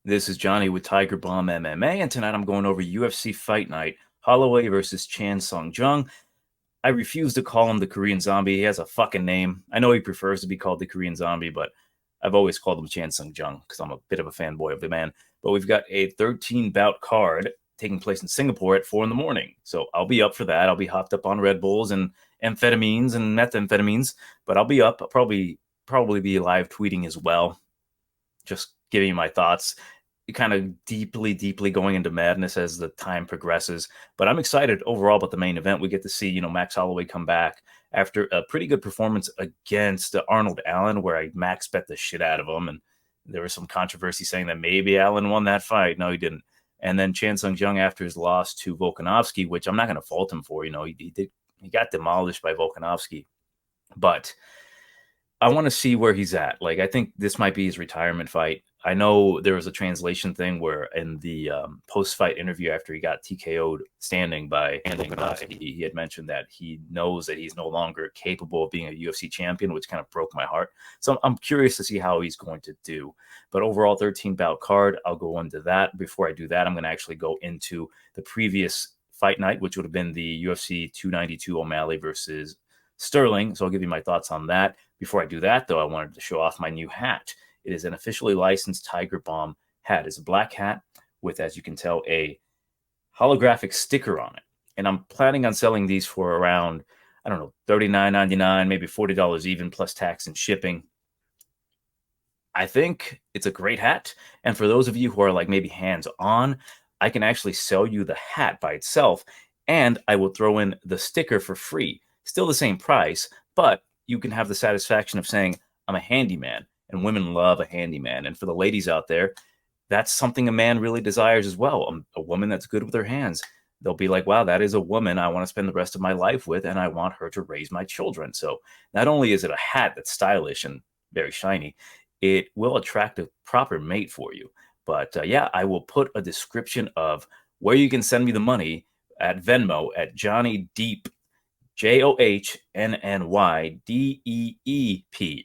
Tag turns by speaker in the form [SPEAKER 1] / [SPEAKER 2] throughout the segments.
[SPEAKER 1] This is Johnny with TigerBomb MMA, and tonight I'm going over UFC Fight Night, Holloway versus Sung-Jung. I refuse to call him the Korean Zombie. He has a fucking name. I know he prefers to be called the Korean Zombie, but I've always called him Sung-Jung because I'm a bit of a fanboy of the man. But we've got a 13-bout card taking place in Singapore at 4 in the morning. So I'll be up for that. I'll be hopped up on Red Bulls and amphetamines and methamphetamines, but I'll be up. I'll probably be live tweeting as well, just giving you my thoughts, kind of deeply going into madness as the time progresses. But I'm excited overall about the main event. We get to see, Max Holloway come back after a pretty good performance against Arnold Allen, where I max bet the shit out of him. And there was some controversy saying that maybe Allen won that fight. No, he didn't. And then Sung-Jung after his loss to Volkanovski, which I'm not going to fault him for. He got demolished by Volkanovski. But I want to see where he's at. Like, I think this might be his retirement fight. I know there was a translation thing where in the post-fight interview after he got TKO'd standing by he had mentioned that he knows that he's no longer capable of being a UFC champion, which kind of broke my heart. So I'm curious to see how he's going to do. But overall, 13-bout card, I'll go into that. Before I do that, I'm going to actually go into the previous fight night, which would have been the UFC 292 O'Malley versus Sterling. So I'll give you my thoughts on that. Before I do that, though, I wanted to show off my new hat. It is an officially licensed TigerBomb hat. It's a black hat with, as you can tell, a holographic sticker on it. And I'm planning on selling these for around, I don't know, $39.99, maybe $40 even, plus tax and shipping. I think it's a great hat. And for those of you who are like maybe hands-on, I can actually sell you the hat by itself, and I will throw in the sticker for free. Still the same price, but you can have the satisfaction of saying, I'm a handyman. And women love a handyman. And for the ladies out there, that's something a man really desires as well. A woman that's good with her hands. They'll be like, wow, that is a woman I want to spend the rest of my life with, and I want her to raise my children. So not only is it a hat that's stylish and very shiny, it will attract a proper mate for you. But yeah, I will put a description of where you can send me the money at Venmo at Johnny Deep, JohnnyDeep,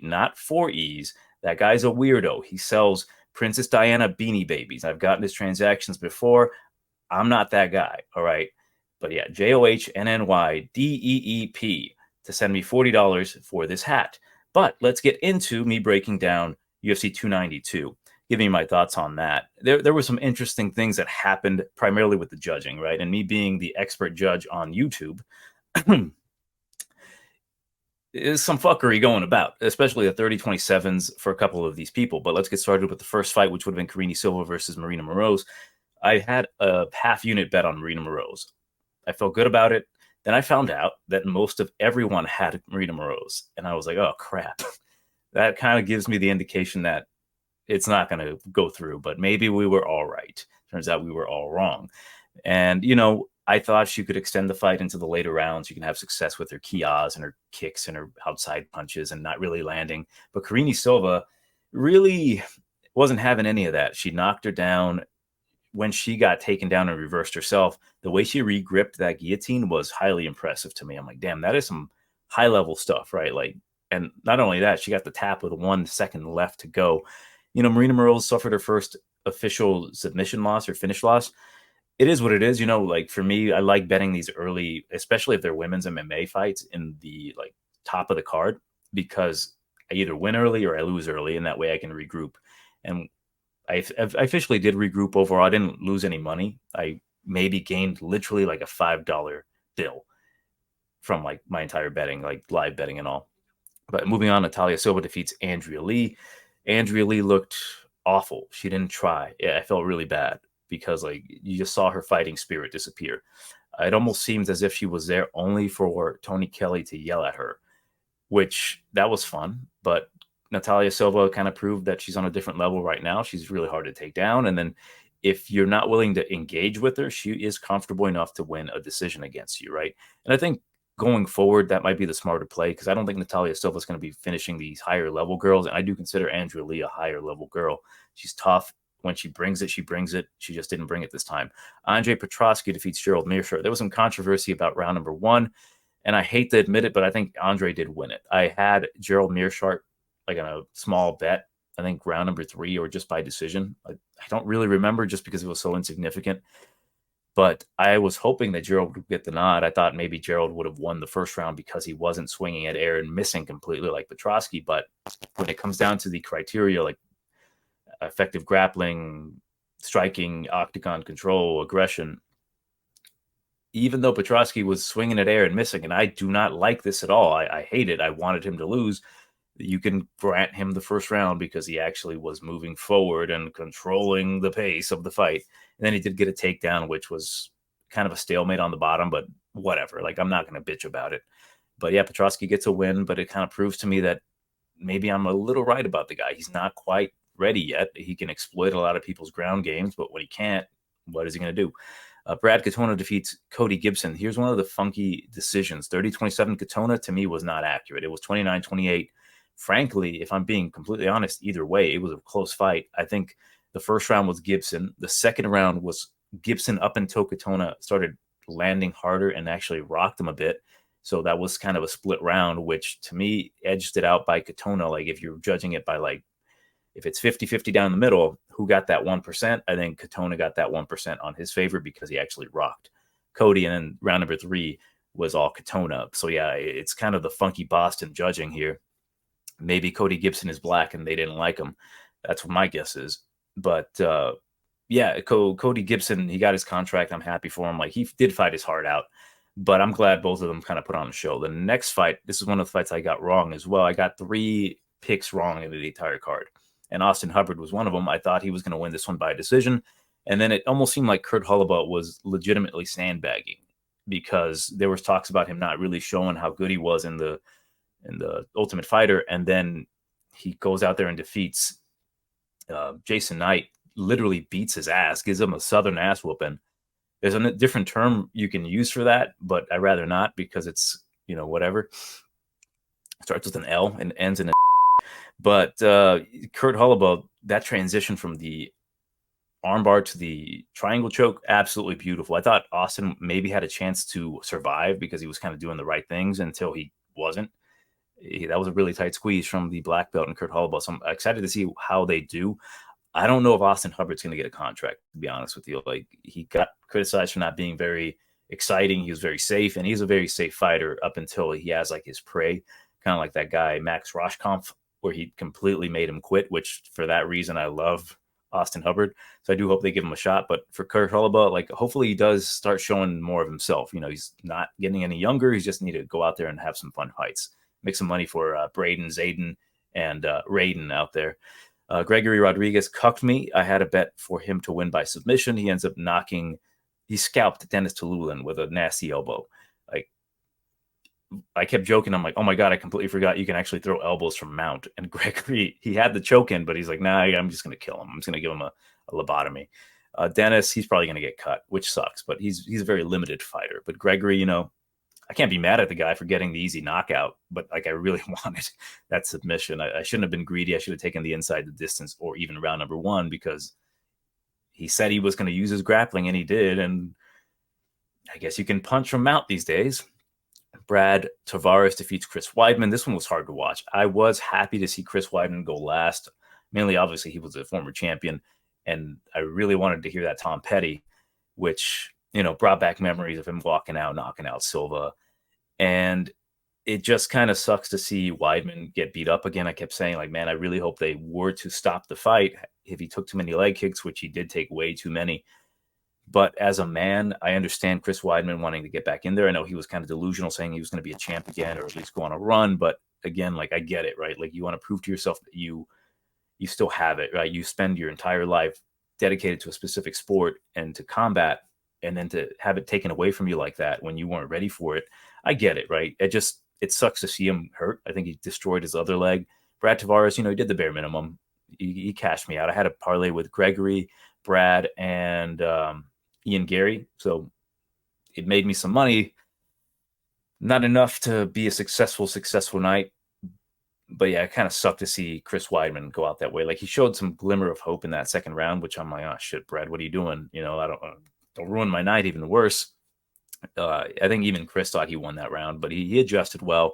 [SPEAKER 1] not 4 E's. That guy's a weirdo. He sells Princess Diana beanie babies. I've gotten his transactions before. I'm not that guy, all right? But yeah, JohnnyDeep to send me $40 for this hat. But let's get into me breaking down UFC 292, giving you my thoughts on that. There were some interesting things that happened primarily with the judging, right? And me being the expert judge on YouTube, is some fuckery going about, especially the 30-27s for a couple of these people. But let's get started with the first fight, which would have been Karine Silva versus Marina Moroz. I had a half unit bet on Marina Moroz. I felt good about it. Then I found out that most of everyone had Marina Moroz. And I was like, oh, crap. That kind of gives me the indication that it's not going to go through. But maybe we were all right. Turns out we were all wrong. And, I thought she could extend the fight into the later rounds. You can have success with her kias and her kicks and her outside punches and not really landing. But Karine Silva really wasn't having any of that. She knocked her down. When she got taken down and reversed herself, the way she regripped that guillotine was highly impressive to me. I'm like, damn, that is some high level stuff, right? Like, and not only that, she got the tap with 1 second left to go. Marina Moroz suffered her first official submission loss or finish loss. It is what it is. Like for me, I like betting these early, especially if they're women's MMA fights in the like top of the card, because I either win early or I lose early, and that way I can regroup. And I officially did regroup overall. I didn't lose any money. I maybe gained literally like a $5 bill from like my entire betting, like live betting and all. But moving on, Natalia Silva defeats Andrea Lee. Andrea Lee looked awful. She didn't try. Yeah, I felt really bad, because like you just saw her fighting spirit disappear. It almost seemed as if she was there only for Tony Kelly to yell at her, which that was fun. But Natalia Silva kind of proved that she's on a different level right now. She's really hard to take down. And then if you're not willing to engage with her, she is comfortable enough to win a decision against you, right? And I think going forward, that might be the smarter play, because I don't think Natalia Silva is going to be finishing these higher level girls. And I do consider Andrea Lee a higher level girl. She's tough. When she brings it, she brings it. She just didn't bring it this time. Andre Petrosky defeats Gerald Mearshart. There was some controversy about round number 1, and I hate to admit it, but I think Andre did win it. I had Gerald Mearshart like on a small bet, I think round number 3 or just by decision. I don't really remember just because it was so insignificant. But I was hoping that Gerald would get the nod. I thought maybe Gerald would have won the first round because he wasn't swinging at air and missing completely like Petroski. But when it comes down to the criteria, like effective grappling, striking, octagon control, aggression, even though Petroski was swinging at air and missing, and I do not like this at all. I hate it. I wanted him to lose. You can grant him the first round because he actually was moving forward and controlling the pace of the fight. And then he did get a takedown, which was kind of a stalemate on the bottom, but whatever. Like, I'm not going to bitch about it. But yeah, Petroski gets a win, but it kind of proves to me that maybe I'm a little right about the guy. He's not quite ready yet. He can exploit a lot of people's ground games, but when he can't, what is he going to do? Brad Katona defeats Cody Gibson. Here's one of the funky decisions. 30-27 Katona, to me, was not accurate. It was 29-28. Frankly, if I'm being completely honest, either way, it was a close fight. I think the first round was Gibson. The second round was Gibson up until Katona started landing harder and actually rocked him a bit. So that was kind of a split round, which to me edged it out by Katona. Like, if you're judging it by, like, if it's 50-50 down the middle, who got that 1%? I think Katona got that 1% on his favor because he actually rocked Cody. And then round number 3 was all Katona. So yeah, it's kind of the funky Boston judging here. Maybe Cody Gibson is black and they didn't like him. That's what my guess is. But yeah, Cody Gibson, he got his contract. I'm happy for him. Like, he did fight his heart out, but I'm glad both of them kind of put on a show. The next fight, this is one of the fights I got wrong as well. I got 3 picks wrong in the entire card, and Austin Hubbard was one of them. I thought he was going to win this one by decision, and then it almost seemed like Kurt Holloway was legitimately sandbagging because there was talks about him not really showing how good he was in the Ultimate Fighter, and then he goes out there and defeats Jason Knight, literally beats his ass, gives him a southern ass whooping. There's a different term you can use for that, but I'd rather not because it's, whatever. Starts with an L and ends in a. But Kurt Holloway, that transition from the armbar to the triangle choke, absolutely beautiful. I thought Austin maybe had a chance to survive because he was kind of doing the right things until he wasn't. That was a really tight squeeze from the black belt and Kurt Holloway. So I'm excited to see how they do. I don't know if Austin Hubbard's going to get a contract, to be honest with you. Like, he got criticized for not being very exciting. He was very safe, and he's a very safe fighter up until he has, like, his prey, kind of like that guy, Max Roshkampf, where he completely made him quit, which for that reason I love Austin Hubbard. So I do hope they give him a shot. But for Kurt Holloway, like, hopefully he does start showing more of himself. He's not getting any younger. He just need to go out there and have some fun fights. Make some money for Braden, Zayden, and Raiden out there. Gregory Rodriguez cucked me. I had a bet for him to win by submission. He ends up he scalped Dennis Tululin with a nasty elbow. Like, I kept joking. I'm like, oh my God, I completely forgot you can actually throw elbows from mount. And Gregory, he had the choke in, but he's like, nah, I'm just going to kill him. I'm just going to give him a lobotomy. Dennis, he's probably going to get cut, which sucks, but he's a very limited fighter. But Gregory, I can't be mad at the guy for getting the easy knockout, but like, I really wanted that submission. I shouldn't have been greedy. I should have taken the inside the distance or even round number 1 because he said he was going to use his grappling, and he did. And I guess you can punch from mount these days. Brad Tavares defeats Chris Weidman. This one was hard to watch. I was happy to see Chris Weidman go last. Mainly, obviously, he was a former champion, and I really wanted to hear that Tom Petty, which brought back memories of him walking out, knocking out Silva. And it just kind of sucks to see Weidman get beat up again. I kept saying, like, man, I really hope they were to stop the fight if he took too many leg kicks, which he did take way too many. But as a man, I understand Chris Weidman wanting to get back in there. I know he was kind of delusional, saying he was going to be a champ again, or at least go on a run. But again, like, I get it, right? Like, you want to prove to yourself that you still have it, right? You spend your entire life dedicated to a specific sport and to combat, and then to have it taken away from you like that when you weren't ready for it. I get it, right? It sucks to see him hurt. I think he destroyed his other leg. Brad Tavares, he did the bare minimum. He cashed me out. I had a parlay with Gregory, Brad, and Ian Gary. So it made me some money. Not enough to be a successful night. But yeah, it kind of sucked to see Chris Weidman go out that way. Like, he showed some glimmer of hope in that second round, which I'm like, oh shit, Brad, what are you doing? Don't ruin my night even worse. I think even Chris thought he won that round, but he adjusted well.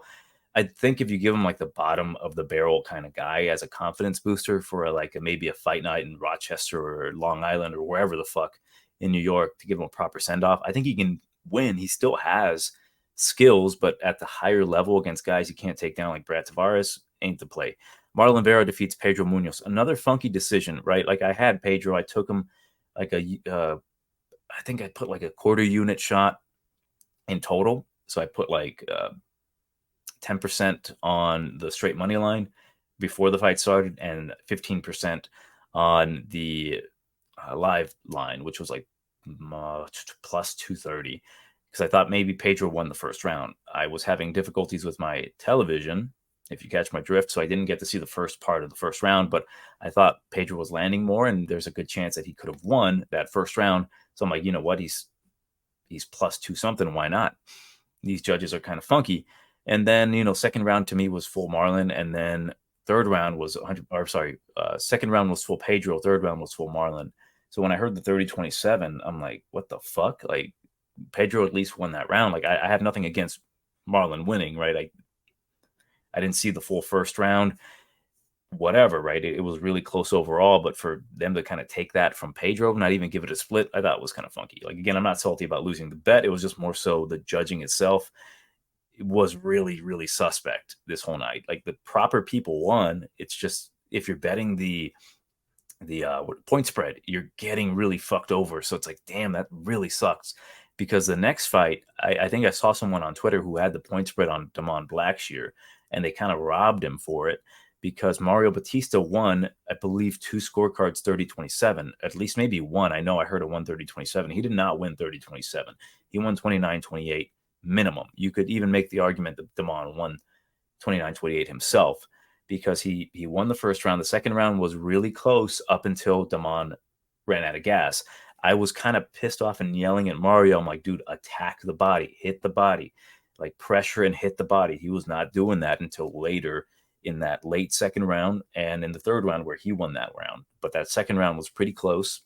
[SPEAKER 1] I think if you give him like the bottom of the barrel kind of guy as a confidence booster for maybe a fight night in Rochester or Long Island or wherever the fuck in New York to give him a proper send off, I think he can win. He still has skills, but at the higher level against guys you can't take down like Brad Tavares ain't the play. Marlon Vera defeats Pedro Munoz. Another funky decision, right? Like I had Pedro, I took him like I think I put like a quarter unit shot in total. So I put like 10% on the straight money line before the fight started and 15% on the live line, which was like plus 230. Because I thought maybe Pedro won the first round. I was having difficulties with my television, if you catch my drift, so I didn't get to see the first part of the first round, but I thought Pedro was landing more, and there's a good chance that he could have won that first round. So I'm like, you know what? He's plus 2 something. Why not? These judges are kind of funky. And then, second round to me was full Marlon. And then third round was 100, or sorry, second round was full Pedro. Third round was full Marlon. So when I heard the 30-27, I'm like, what the fuck? Like, Pedro at least won that round. Like, I have nothing against Marlon winning, right? I didn't see the full first round, whatever, right? It was really close overall, but for them to kind of take that from Pedro, not even give it a split, I thought was kind of funky. Like, again, I'm not salty about losing the bet. It was just more so the judging itself. It was really, really suspect this whole night. Like, the proper people won. It's just if you're betting the point spread, you're getting really fucked over. So it's like, damn, that really sucks. Because the next fight, I think I saw someone on Twitter who had the point spread on Damon Blackshear, and they kind of robbed him for it because Mario Batista won, I believe, 2 scorecards 30-27, at least maybe one. I know I heard a 1 30-27. He did not win 30-27. He won 29-28 minimum. You could even make the argument that Damon won 29-28 himself because he won the first round. The second round was really close up until Damon ran out of gas. I was kind of pissed off and yelling at Mario. I'm like, dude, attack the body, hit the body, like pressure and hit the body. He was not doing that until later in that late second round and in the third round where he won that round. But that second round was pretty close,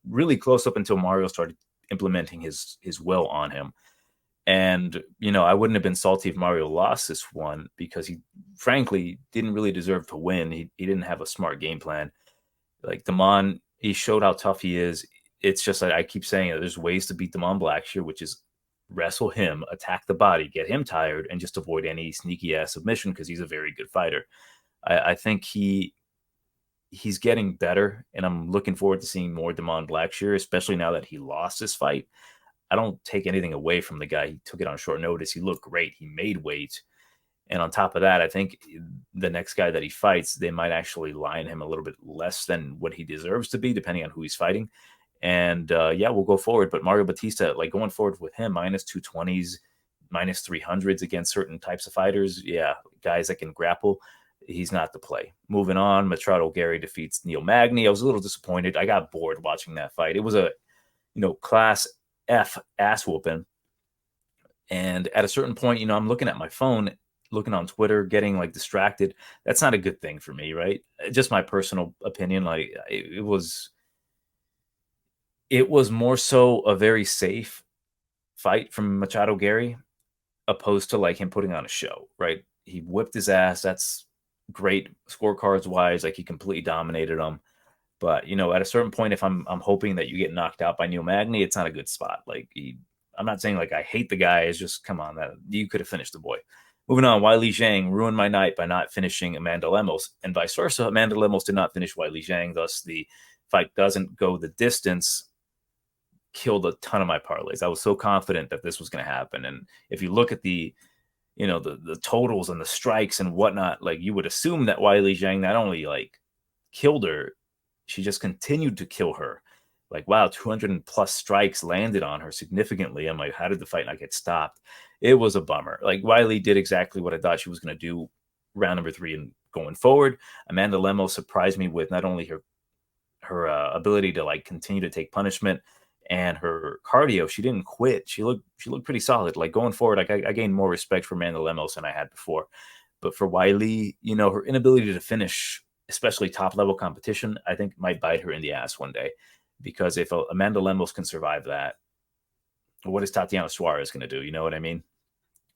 [SPEAKER 1] really close up until Mario started implementing his will on him. And, I wouldn't have been salty if Mario lost this one because he frankly didn't really deserve to win. He didn't have a smart game plan. Like Damon, he showed how tough he is. It's just like I keep saying that there's ways to beat Damon Blackshear, which is wrestle him, attack the body, get him tired, and just avoid any sneaky ass submission because he's a very good fighter. I think he's getting better, and I'm looking forward to seeing more Damon Blackshear, especially now that he lost this fight. I don't take anything away from the guy. He took it on short notice. He looked great. He made weight. And on top of that, I think the next guy that he fights, they might actually line him a little bit less than what he deserves to be, depending on who he's fighting. And we'll go forward. But Mario Batista, like going forward with him, minus 220s, minus 300s against certain types of fighters. Yeah, guys that can grapple. He's not the play. Moving on, Machado Gary defeats Neil Magny. I was a little disappointed. I got bored watching that fight. It was a, class F ass whooping. And at a certain point, I'm looking at my phone, looking on Twitter, getting like distracted. That's not a good thing for me, right? Just my personal opinion. Like it was more so a very safe fight from Machado Gary, opposed to like him putting on a show, right? He whipped his ass. That's great scorecards wise. Like he completely dominated him. But at a certain point, if I'm hoping that you get knocked out by Neil Magny, it's not a good spot. Like I'm not saying like I hate the guy. It's just come on, that you could have finished the boy. Moving on, Weili Zhang ruined my night by not finishing Amanda Lemos, and vice versa. Amanda Lemos did not finish Weili Zhang, thus the fight doesn't go the distance. Killed a ton of my parlays. I was so confident that this was going to happen, and if you look at the the totals and the strikes and whatnot, like you would assume that Weili Zhang not only like killed her, she just continued to kill her. Like, wow, 200 plus strikes landed on her significantly. I'm like, how did the fight not get stopped? It was a bummer. Like, Weili did exactly what I thought she was going to do round number 3 and going forward. Amanda Lemos surprised me with not only her ability to like continue to take punishment and her cardio. She didn't quit. She looked pretty solid. Like going forward, I gained more respect for Amanda Lemos than I had before. But for Weili, her inability to finish, especially top level competition, I think might bite her in the ass one day. Because if Amanda Lemos can survive that, what is Tatiana Suarez going to do? You know what I mean?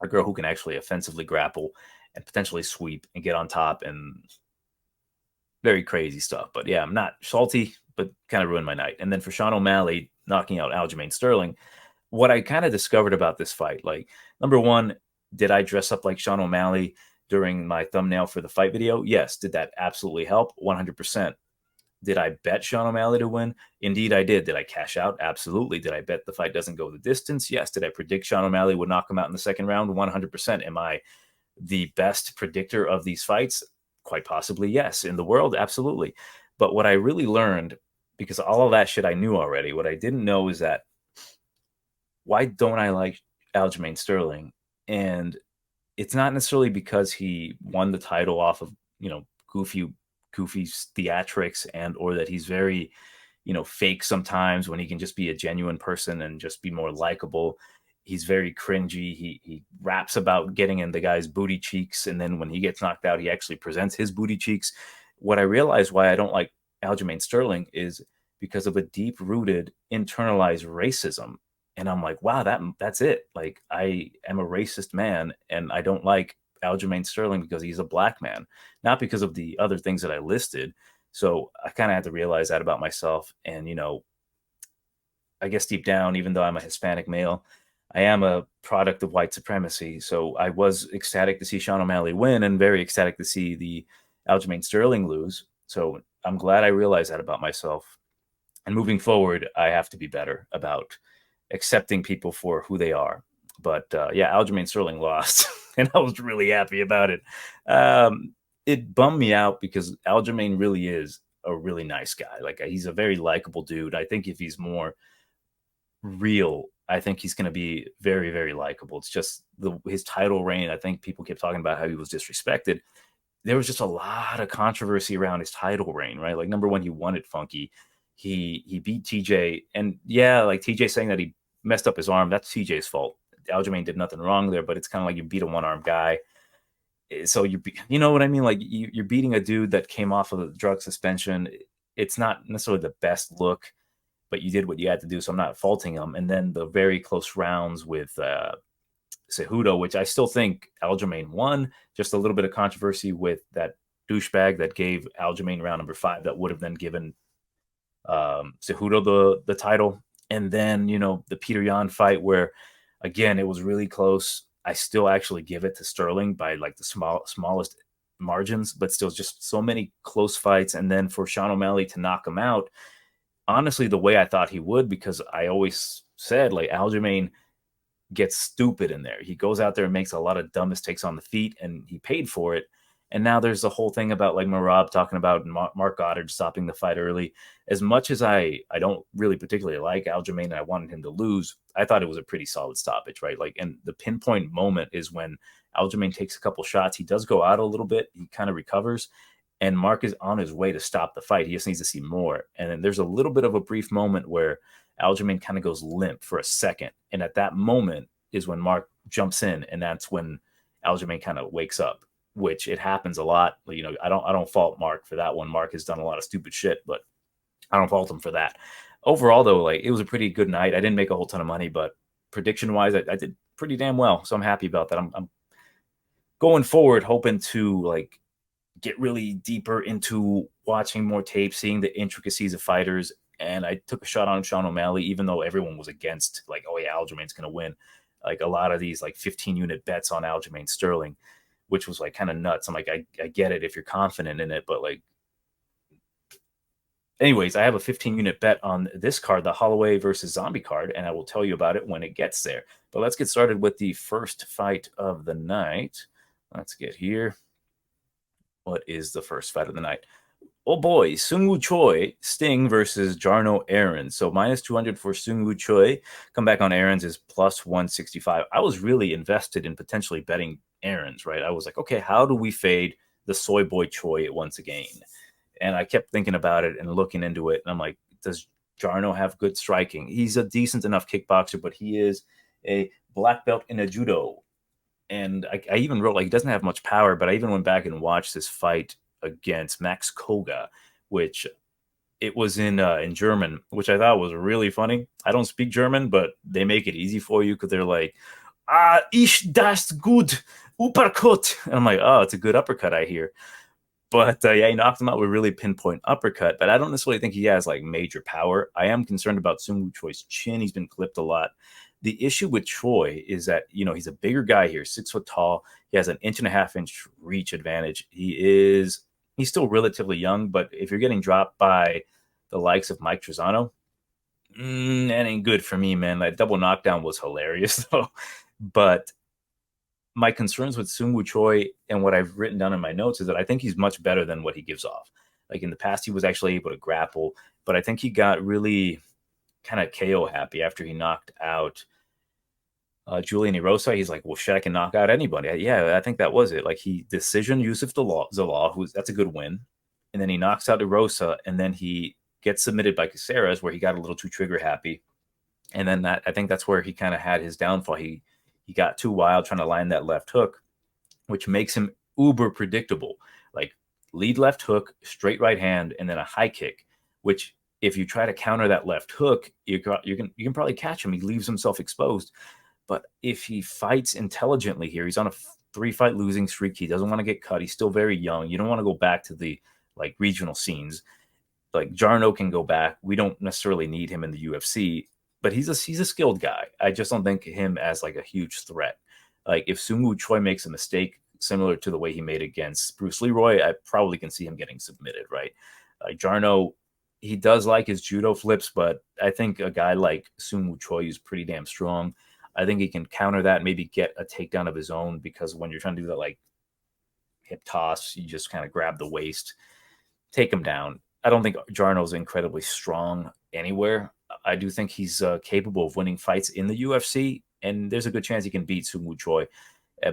[SPEAKER 1] a girl who can actually offensively grapple and potentially sweep and get on top and very crazy stuff. But yeah, I'm not salty, but kind of ruined my night. And then for Sean O'Malley knocking out Aljamain Sterling, what I kind of discovered about this fight, like, number one, did I dress up like Sean O'Malley during my thumbnail for the fight video? Yes. Did that absolutely help? 100%. Did I bet Sean O'Malley to win? Indeed, I did. Did I cash out? Absolutely. Did I bet the fight doesn't go the distance? Yes. Did I predict Sean O'Malley would knock him out in the second round? 100%. Am I the best predictor of these fights? Quite possibly, yes. In the world, absolutely. But what I really learned, because all of that shit I knew already, what I didn't know is that why don't I like Aljamain Sterling? And it's not necessarily because he won the title off of, goofy theatrics and or that he's very, fake sometimes when he can just be a genuine person and just be more likable. He's very cringy. He raps about getting in the guy's booty cheeks, and then when he gets knocked out, he actually presents his booty cheeks. What I realized why I don't like Aljamain Sterling is because of a deep-rooted internalized racism. And I'm like, wow, that's it. Like, I am a racist man, and I don't like Aljamain Sterling because he's a black man, not because of the other things that I listed. So I kind of had to realize that about myself. And, I guess deep down, even though I'm a Hispanic male, I am a product of white supremacy. So I was ecstatic to see Sean O'Malley win and very ecstatic to see the Aljamain Sterling lose. So I'm glad I realized that about myself. And moving forward, I have to be better about accepting people for who they are. But yeah, Aljamain Sterling lost, and I was really happy about it. It bummed me out because Aljamain really is a really nice guy. Like, he's a very likable dude. I think if he's more real, I think he's going to be very, very likable. It's just his title reign. I think people kept talking about how he was disrespected. There was just a lot of controversy around his title reign, right? Like, number one, he won it funky. He beat TJ, and yeah, like TJ saying that he messed up his arm, that's TJ's fault. Aljamain did nothing wrong there, but it's kind of like you beat a one-armed guy. So you know what I mean? Like, you're beating a dude that came off of a drug suspension. It's not necessarily the best look, but you did what you had to do, so I'm not faulting him. And then the very close rounds with Cejudo, which I still think Aljamain won. Just a little bit of controversy with that douchebag that gave Aljamain round number 5 that would have then given Cejudo the title. And then, the Peter Yan fight where, again, it was really close. I still actually give it to Sterling by like the smallest margins, but still just so many close fights. And then for Sean O'Malley to knock him out, honestly, the way I thought he would, because I always said, like, Aljamain gets stupid in there. He goes out there and makes a lot of dumb mistakes on the feet, and he paid for it. And now there's the whole thing about, like, Marab talking about Mark Goddard stopping the fight early. As much as I don't really particularly like Aljamain and I wanted him to lose, I thought it was a pretty solid stoppage, right? Like, and the pinpoint moment is when Aljamain takes a couple shots. He does go out a little bit. He kind of recovers. And Mark is on his way to stop the fight. He just needs to see more. And then there's a little bit of a brief moment where Aljamain kind of goes limp for a second. And at that moment is when Mark jumps in. And that's when Aljamain kind of wakes up, which it happens a lot. I don't fault Mark for that one. Mark has done a lot of stupid shit, but I don't fault him for that. Overall, though, like, it was a pretty good night. I didn't make a whole ton of money, but prediction-wise, I did pretty damn well. So I'm happy about that. I'm going forward hoping to, like, get really deeper into watching more tape, seeing the intricacies of fighters. And I took a shot on Sean O'Malley, even though everyone was against, like, oh yeah, Aljamain's going to win. Like, a lot of these, like, 15-unit bets on Aljamain Sterling, which was, like, kind of nuts. I'm like, I get it if you're confident in it, but, like, anyways, I have a 15-unit bet on this card, the Holloway versus Zombie card, and I will tell you about it when it gets there. But let's get started with the first fight of the night. Let's get here. What is the first fight of the night? Oh boy, Seung-Woo Choi, Sting versus Jarno Errens. So minus 200 for Seung-Woo Choi. Come back on Errens is plus 165. I was really invested in potentially betting Errens, right? I was like, okay, how do we fade the soy boy Choi once again? And I kept thinking about it and looking into it. And I'm like, does Jarno have good striking? He's a decent enough kickboxer, but he is a black belt in a judo. And I even wrote, like, he doesn't have much power, but I even went back and watched this fight against Max Koga, which it was in German, which I thought was really funny. I don't speak German, but they make it easy for you because they're like, Ich das gut uppercut. And I'm like, oh, it's a good uppercut, I hear. But yeah, he knocked him out with really pinpoint uppercut. But I don't necessarily think he has like major power. I am concerned about Sung Woo Choi's chin. He's been clipped a lot. The issue with Choi is that he's a bigger guy here, 6 foot tall. He has an inch and a half inch reach advantage. He's still relatively young, but if you're getting dropped by the likes of Mike Trezano, that ain't good for me, man. That double knockdown was hilarious, though. But my concerns with Sung Woo Choi and what I've written down in my notes is that I think he's much better than what he gives off. Like in the past, he was actually able to grapple, but I think he got really kind of KO happy after he knocked out Julian Erosa. He's like, well, shit, I can knock out anybody. Yeah, I think that was it. Like he decision Yusuf Zalal, that's a good win. And then he knocks out Erosa, and then he gets submitted by Caceres, where he got a little too trigger happy. And then I think that's where he kind of had his downfall. He got too wild trying to line that left hook, which makes him uber predictable. Like lead left hook, straight right hand, and then a high kick, which if you try to counter that left hook, you can probably catch him. He leaves himself exposed. But if he fights intelligently here, he's on a 3-fight losing streak. He doesn't want to get cut. He's still very young. You don't want to go back to the like regional scenes. Like Jarno can go back. We don't necessarily need him in the UFC, but he's a skilled guy. I just don't think him as like a huge threat. Like if Sung Woo Choi makes a mistake similar to the way he made against Bruce Leroy, I probably can see him getting submitted, right? Jarno, he does like his judo flips, but I think a guy like Sung Woo Choi is pretty damn strong. I think he can counter that, maybe get a takedown of his own, because when you're trying to do that like hip toss, you just kind of grab the waist, take him down. I don't think Jarno's incredibly strong anywhere. I do think he's capable of winning fights in the UFC, and there's a good chance he can beat Sung Woo Choi.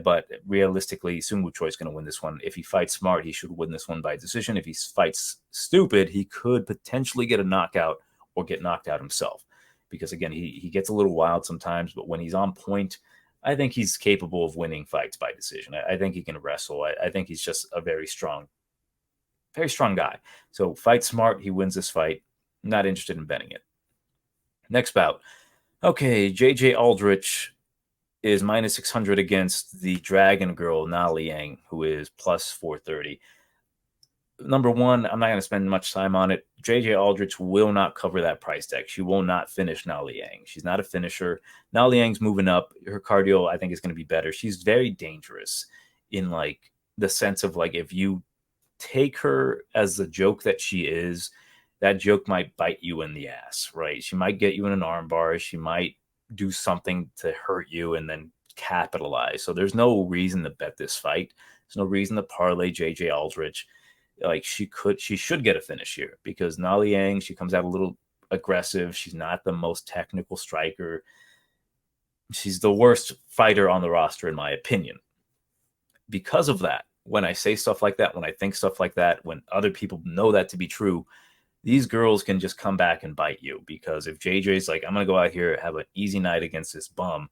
[SPEAKER 1] But realistically, Sung Woo Choi is going to win this one. If he fights smart, he should win this one by decision. If he fights stupid, he could potentially get a knockout or get knocked out himself. Because again, he gets a little wild sometimes, but when he's on point, I think he's capable of winning fights by decision. I think he can wrestle. I think he's just a very strong guy. So fight smart, he wins this fight. Not interested in betting it. Next bout. Okay, JJ Aldrich is minus 600 against the Dragon Girl, Liang, who is plus 430. Number one, I'm not going to spend much time on it. JJ Aldrich will not cover that price tag. She will not finish Liang. She's not a finisher. Liang's moving up. Her cardio, I think, is going to be better. She's very dangerous in like the sense of like if you take her as the joke that she is, that joke might bite you in the ass, right? She might get you in an armbar. She might do something to hurt you and then capitalize. So there's no reason to bet this fight. There's no reason to parlay JJ Aldrich. Like she should get a finish here because Liang, she comes out a little aggressive. She's not the most technical striker. She's the worst fighter on the roster, in my opinion. Because of that, when I say stuff like that, when I think stuff like that, when other people know that to be true, these girls can just come back and bite you. Because if JJ's like, I'm going to go out here, have an easy night against this bum,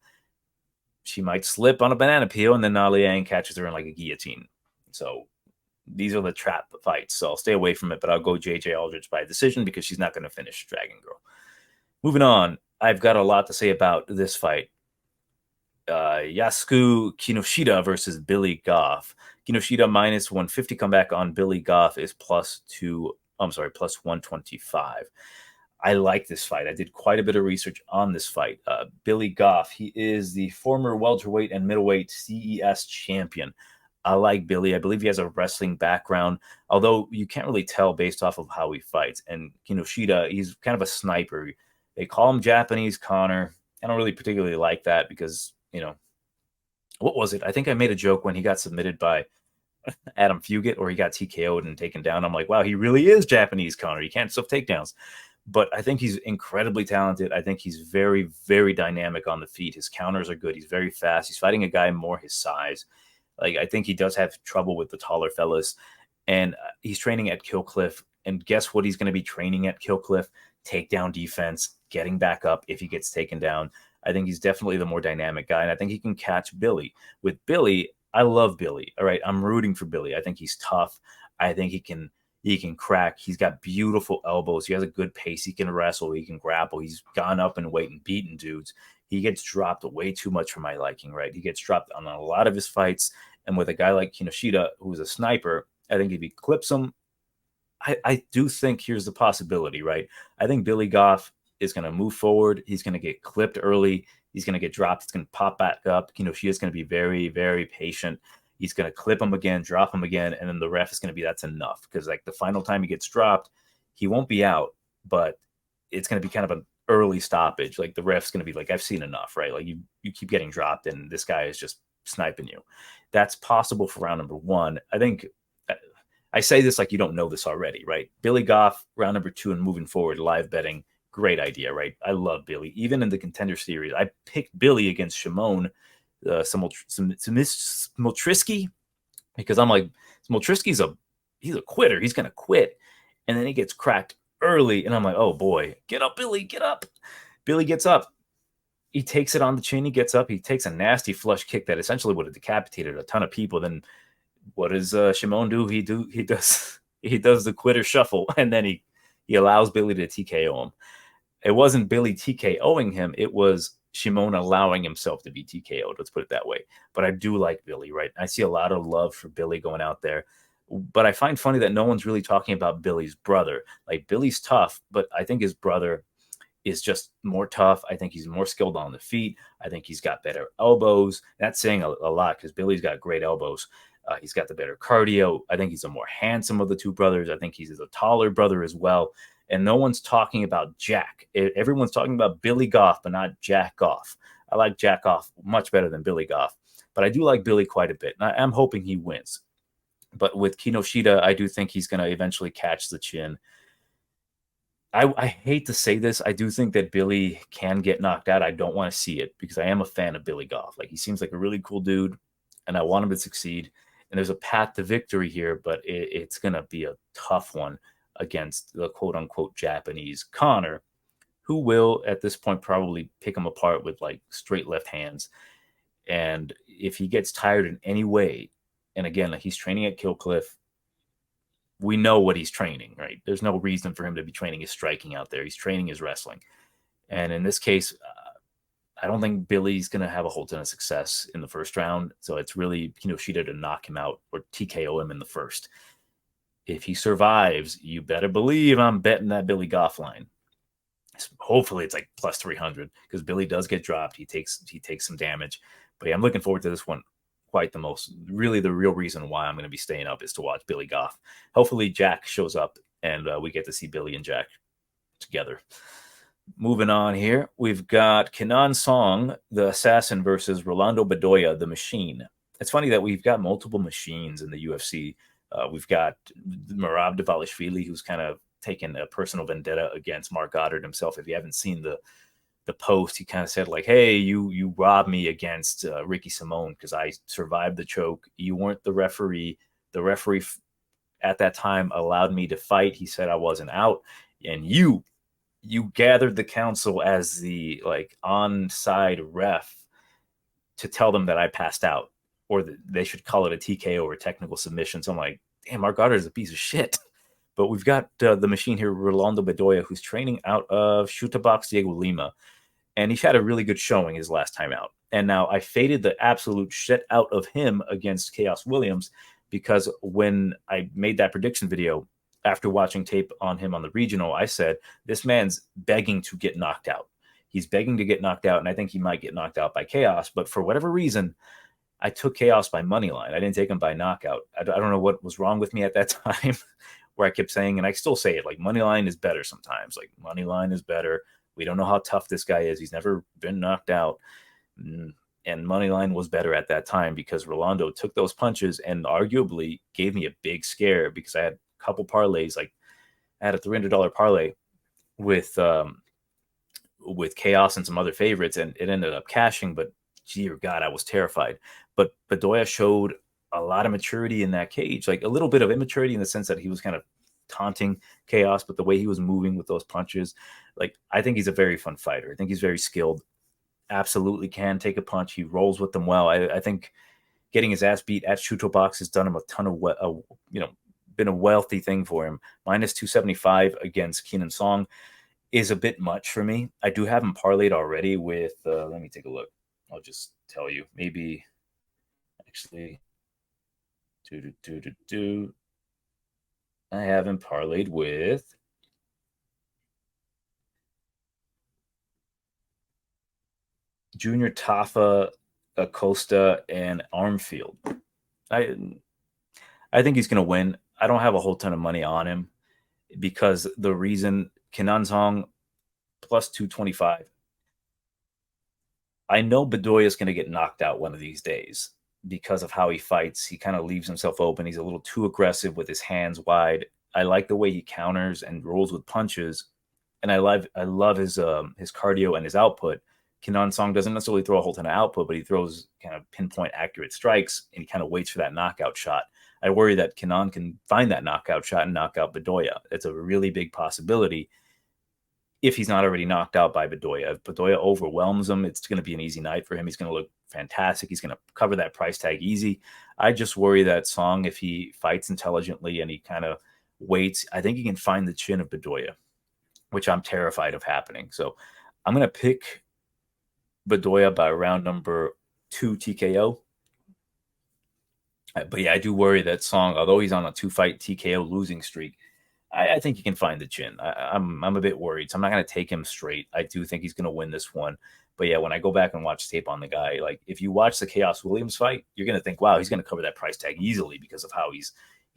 [SPEAKER 1] she might slip on a banana peel and then Liang catches her in like a guillotine. So these are the trap fights. So I'll stay away from it, but I'll go JJ Aldrich by decision because she's not going to finish Dragon Girl. Moving on, I've got a lot to say about this fight. Yasuku Kinoshita versus Billy Goff. Kinoshita minus 150 comeback on Billy Goff is plus 125. I like this fight. I did quite a bit of research on this fight. Billy Goff, he is the former welterweight and middleweight CES champion. I like Billy. I believe he has a wrestling background, although you can't really tell based off of how he fights. And Kinoshita, he's kind of a sniper. They call him Japanese Connor. I don't really particularly like that because, what was it? I think I made a joke when he got submitted by Adam Fugit or he got TKO'd and taken down. I'm like, wow, he really is Japanese Connor. He can't stuff takedowns. But I think he's incredibly talented. I think he's very, very dynamic on the feet. His counters are good. He's very fast. He's fighting a guy more his size. Like, I think he does have trouble with the taller fellas. And he's training at Killcliff. And guess what he's going to be training at Killcliff? Takedown defense, getting back up if he gets taken down. I think he's definitely the more dynamic guy. And I think he can catch Billy. With Billy, I love Billy. All right, I'm rooting for Billy. I think he's tough. I think he can He can crack. He's got beautiful elbows. He has a good pace. He can wrestle. He can grapple. He's gone up in weight and beaten dudes. He gets dropped way too much for my liking, right? He gets dropped on a lot of his fights. And with a guy like Kinoshita, who's a sniper, I think if he clips him, I do think here's the possibility, right? I think Billy Goff is going to move forward. He's going to get clipped early. He's going to get dropped. It's going to pop back up. Kinoshita's going to be very, very patient. He's going to clip him again, drop him again, and then the ref is going to be, that's enough. Because like the final time he gets dropped, he won't be out, but it's going to be kind of an early stoppage. Like the ref's going to be like, I've seen enough, right? Like you keep getting dropped, and this guy is just sniping you. That's possible for round number one. I think I say this like you don't know this already, right? Billy Goff, round number 2 and moving forward, live betting, great idea, right? I love Billy. Even in the contender series, I picked Billy against Shimon Smoltrisky, because I'm like, Smoltrisky's he's a quitter. He's gonna quit, and then he gets cracked early, and I'm like, oh boy, get up, Billy, get up. Billy gets up. He takes it on the chin. He gets up. He takes a nasty flush kick that essentially would have decapitated a ton of people. Then what does Shimon do? He does the quitter shuffle, and then he allows Billy to TKO him. It wasn't Billy TKOing him. It was Shimon allowing himself to be TKO'd. Let's put it that way. But I do like Billy, right? I see a lot of love for Billy going out there. But I find funny that no one's really talking about Billy's brother. Like, Billy's tough, but I think his brother is just more tough. I think he's more skilled on the feet. I think he's got better elbows. That's saying a lot, because Billy's got great elbows. He's got the better cardio. I think he's a more handsome of the two brothers. I think he's a taller brother as well. And no one's talking about Jack. Everyone's talking about Billy Goff, but not Jack Goff. I like Jack Goff much better than Billy Goff. But I do like Billy quite a bit. And I'm hoping he wins. But with Kinoshita, I do think he's going to eventually catch the chin. I hate to say this. I do think that Billy can get knocked out. I don't want to see it, because I am a fan of Billy Goff. Like, he seems like a really cool dude, and I want him to succeed. And there's a path to victory here, but it's going to be a tough one against the quote-unquote Japanese Connor, who will, at this point, probably pick him apart with, like, straight left hands. And if he gets tired in any way, and again, like, he's training at Killcliff, we know what he's training, right? There's no reason for him to be training his striking out there. He's training his wrestling. And in this case, I don't think Billy's going to have a whole ton of success in the first round. So it's really Kinoshita to knock him out or TKO him in the first. If he survives, you better believe I'm betting that Billy Goff line. Hopefully it's like plus 300, because Billy does get dropped. He takes some damage. But yeah, I'm looking forward to this one quite the most. Really, the real reason why I'm going to be staying up is to watch Billy Goff. Hopefully Jack shows up, and we get to see Billy and Jack together. Moving on here, we've got Kenan Song, the assassin, versus Rolando Bedoya, the machine. It's funny that we've got multiple machines in the UFC. We've got Merab Dvalishvili, who's kind of taken a personal vendetta against Mark Goddard himself. If you haven't seen the post, he kind of said, like, hey, you robbed me against Ricky Simone because I survived the choke. You weren't the referee. The referee at that time allowed me to fight. He said I wasn't out, and you gathered the council as the, like, onside ref to tell them that I passed out, or that they should call it a TKO or a technical submission. So I'm like, damn, Mark Goddard is a piece of shit. But we've got the machine here, Rolando Bedoya, who's training out of Chutabox Diego Lima. And he's had a really good showing his last time out. And now I faded the absolute shit out of him against Chaos Williams, because when I made that prediction video, after watching tape on him on the regional, I said, this man's begging to get knocked out. He's begging to get knocked out, and I think he might get knocked out by Chaos. But for whatever reason, I took Chaos by money line. I didn't take him by knockout. I don't know what was wrong with me at that time, where I kept saying, and I still say it, like, money line is better sometimes. Like, money line is better. We don't know how tough this guy is. He's never been knocked out. And money line was better at that time, because Rolando took those punches and arguably gave me a big scare, because I had a couple parlays. Like, I had a $300 parlay with Chaos and some other favorites, and it ended up cashing. But dear God, I was terrified. But Bedoya showed a lot of maturity in that cage, like a little bit of immaturity in the sense that he was kind of taunting Chaos, but the way he was moving with those punches, like, I think he's a very fun fighter. I think he's very skilled. Absolutely can take a punch. He rolls with them well. I think getting his ass beat at Shuto Box has done him a ton of been a wealthy thing for him. Minus 275 against Keenan Song is a bit much for me. I do have him parlayed already with, let me take a look. I'll just tell you. Maybe, actually, I have him parlayed with Junior Tafa, Acosta, and Armfield. I think he's going to win. I don't have a whole ton of money on him because the reason Keenan Song plus 225. I know Bedoya is going to get knocked out one of these days because of how he fights. He kind of leaves himself open. He's a little too aggressive with his hands wide. I like the way he counters and rolls with punches, and I love his cardio and his output. Keenan Song doesn't necessarily throw a whole ton of output, but he throws kind of pinpoint accurate strikes, and he kind of waits for that knockout shot. I worry that Keenan can find that knockout shot and knock out Bedoya. It's a really big possibility if he's not already knocked out by Bedoya. If Bedoya overwhelms him, it's going to be an easy night for him. He's going to look fantastic. He's going to cover that price tag easy. I just worry that Song, if he fights intelligently and he kind of waits, I think he can find the chin of Bedoya, which I'm terrified of happening. So I'm going to pick Bedoya by round number 2 TKO. But yeah, I do worry that Song, although he's on a 2-fight TKO losing streak, I think he can find the chin. I'm a bit worried, so I'm not going to take him straight. I do think he's going to win this one. But yeah, when I go back and watch tape on the guy, like if you watch the Chaos Williams fight, you're going to think, wow, he's going to cover that price tag easily because of how he's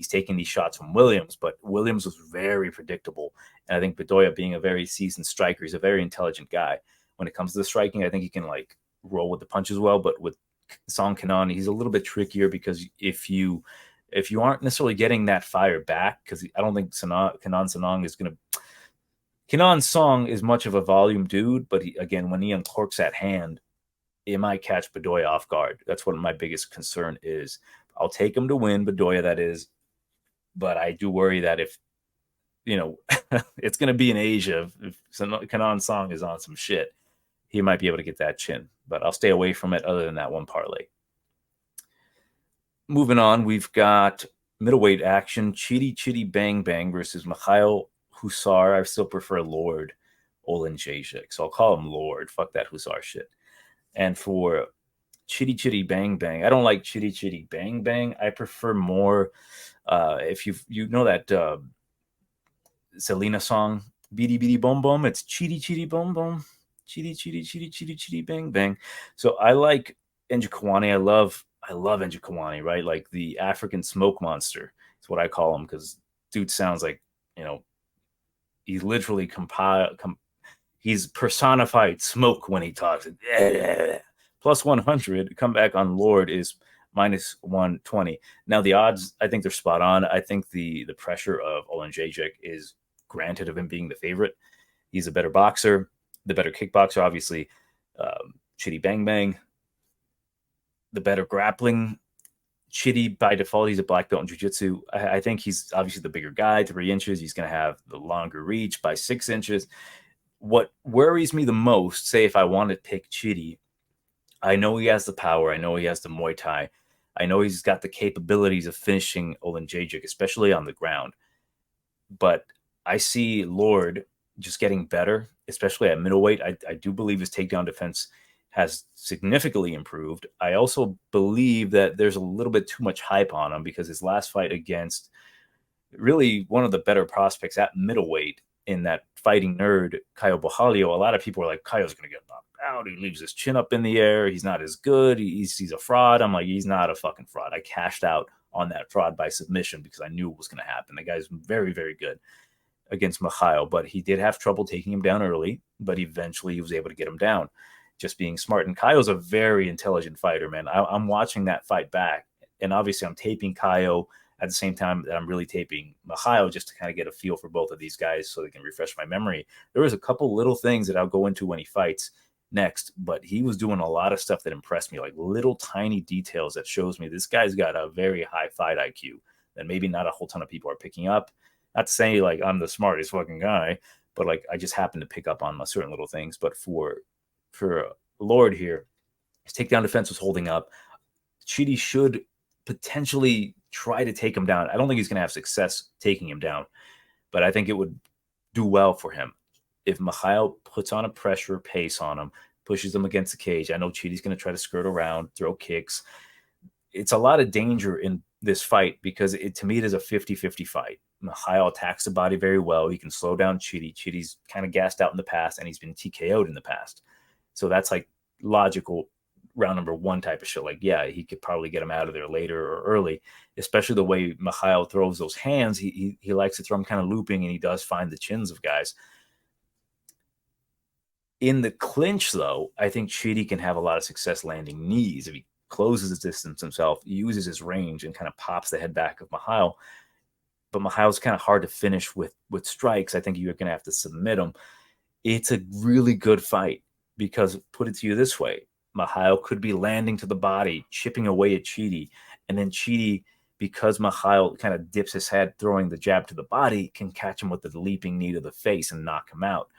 [SPEAKER 1] taking these shots from Williams. But Williams was very predictable. And I think Bedoya, being a very seasoned striker, he's a very intelligent guy. When it comes to the striking, I think he can like roll with the punches well. But with Song Keenan, he's a little bit trickier because if you aren't necessarily getting that fire back, because I don't think Keenan Song is going to. Keenan Song is much of a volume dude, but again, when he uncorks that hand, it might catch Bedoya off guard. That's what my biggest concern is. I'll take him to win, Bedoya, that is. But I do worry that if, it's going to be in Asia, if Keenan Song is on some shit, he might be able to get that chin. But I'll stay away from it other than that one parlay. Moving on, we've got middleweight action. Chitty Bang Bang versus Mikhail Hussar. I still prefer Lord Olenjejik, so I'll call him Lord. Fuck that Hussar shit. And for Chitty Bang Bang, I don't like Chitty Bang Bang. I prefer more, if you know that Selena song, Beady Beady Boom Boom, it's Chitty Boom Boom. Chitty Bang Bang. So I like Njokuani. I love Njokuani, right? Like the African smoke monster. It's what I call him because dude sounds like, he's literally he's personified smoke when he talks. Plus 100, come back on Lord is minus 120. Now the odds, I think they're spot on. I think the pressure of Olenjejik is granted of him being the favorite. He's a better boxer, the better kickboxer, obviously. Chitty Bang Bang, the better grappling. Chitty, by default, he's a black belt in jiu-jitsu. I think he's obviously the bigger guy, 3 inches. He's going to have the longer reach by 6 inches. What worries me the most, say if I want to pick Chitty, I know he has the power. I know he has the Muay Thai. I know he's got the capabilities of finishing Olenjejik, especially on the ground. But I see Lord just getting better, especially at middleweight. I do believe his takedown defense has significantly improved. I also believe that there's a little bit too much hype on him because his last fight against really one of the better prospects at middleweight in that fighting nerd, Caio Borralho, a lot of people are like, Caio's going to get knocked out. He leaves his chin up in the air. He's not as good. He's a fraud. I'm like, he's not a fucking fraud. I cashed out on that fraud by submission because I knew it was going to happen. The guy's very, very good against Michal, but he did have trouble taking him down early, but eventually he was able to get him down. Just being smart. And Caio's a very intelligent fighter, man. I'm watching that fight back, and obviously I'm taping Caio at the same time that I'm really taping Michal just to kind of get a feel for both of these guys so they can refresh my memory. There was a couple little things that I'll go into when he fights next, but he was doing a lot of stuff that impressed me, like little tiny details that shows me this guy's got a very high fight IQ that maybe not a whole ton of people are picking up. Not to say like I'm the smartest fucking guy, but like I just happen to pick up on certain little things. But for Lord here, his takedown defense was holding up. Chitty should potentially try to take him down. I don't think he's going to have success taking him down, but I think it would do well for him if Michal puts on a pressure pace on him, pushes him against the cage. I know Chidi's going to try to skirt around, throw kicks. It's a lot of danger in this fight because to me, it is a 50-50 fight. Michal attacks the body very well. He can slow down Chidi. Chidi's kind of gassed out in the past, and he's been TKO'd in the past. So that's like logical round number one type of shit. Like, yeah, he could probably get him out of there later or early, especially the way Michal throws those hands. He likes to throw them kind of looping, and he does find the chins of guys. In the clinch, though, I think Chidi can have a lot of success landing knees if he closes his distance himself, uses his range, and kind of pops the head back of Michal. But Michal's kind of hard to finish with strikes. I think you're going to have to submit him. It's a really good fight because, put it to you this way, Michal could be landing to the body, chipping away at Chidi, and then Chidi, because Michal kind of dips his head, throwing the jab to the body, can catch him with the leaping knee to the face and knock him out,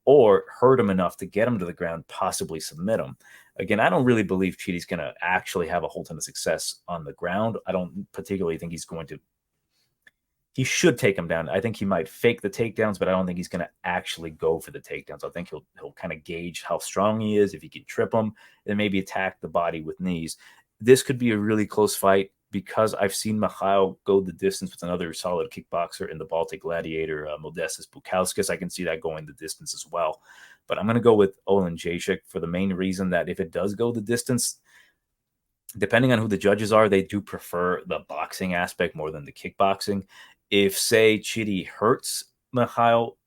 [SPEAKER 1] or hurt him enough to get him to the ground, possibly submit him. Again, I don't really believe Chidi's going to actually have a whole ton of success on the ground. I don't particularly think he's going to. He should take him down. I think he might fake the takedowns, but I don't think he's going to actually go for the takedowns. I think he'll kind of gauge how strong he is. If he can trip him, then maybe attack the body with knees. This could be a really close fight because I've seen Michal go the distance with another solid kickboxer in the Baltic Gladiator, Modestas Bukauskas. I can see that going the distance as well. But I'm going to go with Olenjacek for the main reason that if it does go the distance, depending on who the judges are, they do prefer the boxing aspect more than the kickboxing. If, say, Chidi hurts Michal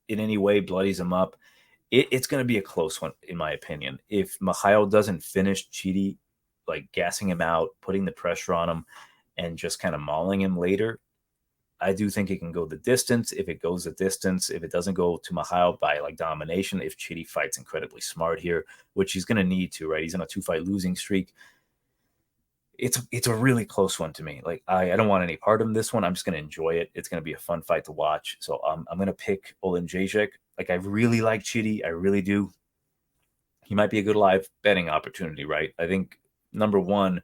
[SPEAKER 1] in any way, bloodies him up, it's going to be a close one, in my opinion. If Michal doesn't finish Chidi, like gassing him out, putting the pressure on him, and just kind of mauling him later, I do think it can go the distance. If it goes the distance, if it doesn't go to Michal by like domination, if Chidi fights incredibly smart here, which he's going to need to, right? He's on a 2-fight losing streak. It's a really close one to me. Like I don't want any part of this one. I'm just going to enjoy it. It's going to be a fun fight to watch. So I'm going to pick Olenjacek. Like I really like Chidi. I really do. He might be a good live betting opportunity, right? I think number one,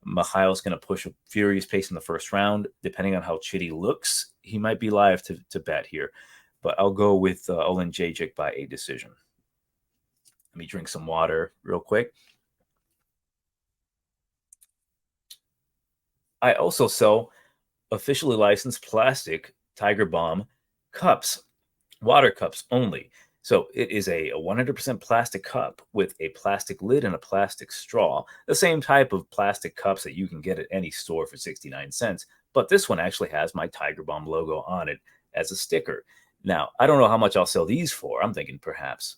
[SPEAKER 1] Michal's going to push a furious pace in the first round. Depending on how Chidi looks, he might be live to bet here. But I'll go with Olenjacek by a decision. Let me drink some water real quick. I also sell officially licensed plastic TigerBomb cups, water cups only. So it is a 100% plastic cup with a plastic lid and a plastic straw, the same type of plastic cups that you can get at any store for 69 cents. But this one actually has my TigerBomb logo on it as a sticker. Now, I don't know how much I'll sell these for. I'm thinking perhaps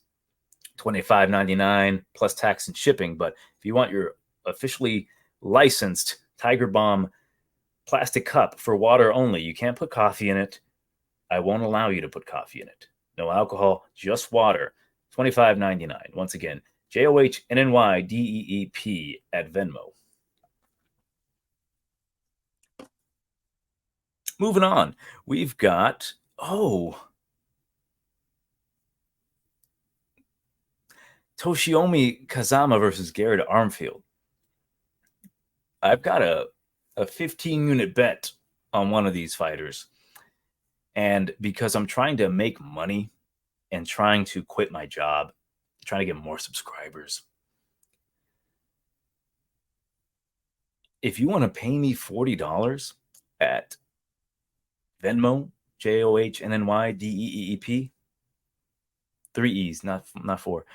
[SPEAKER 1] $25.99 plus tax and shipping. But if you want your officially licensed TigerBomb plastic cup for water only, you can't put coffee in it. I won't allow you to put coffee in it. No alcohol, just water. $25.99. Once again, JOHNNYDEEP at Venmo. Moving on, we've got Toshiomi Kazama versus Garrett Armfield. I've got a 15-unit bet on one of these fighters. And because I'm trying to make money and trying to quit my job, trying to get more subscribers, if you want to pay me $40 at Venmo, JOHNNYDEEP, 3 E's, not 4,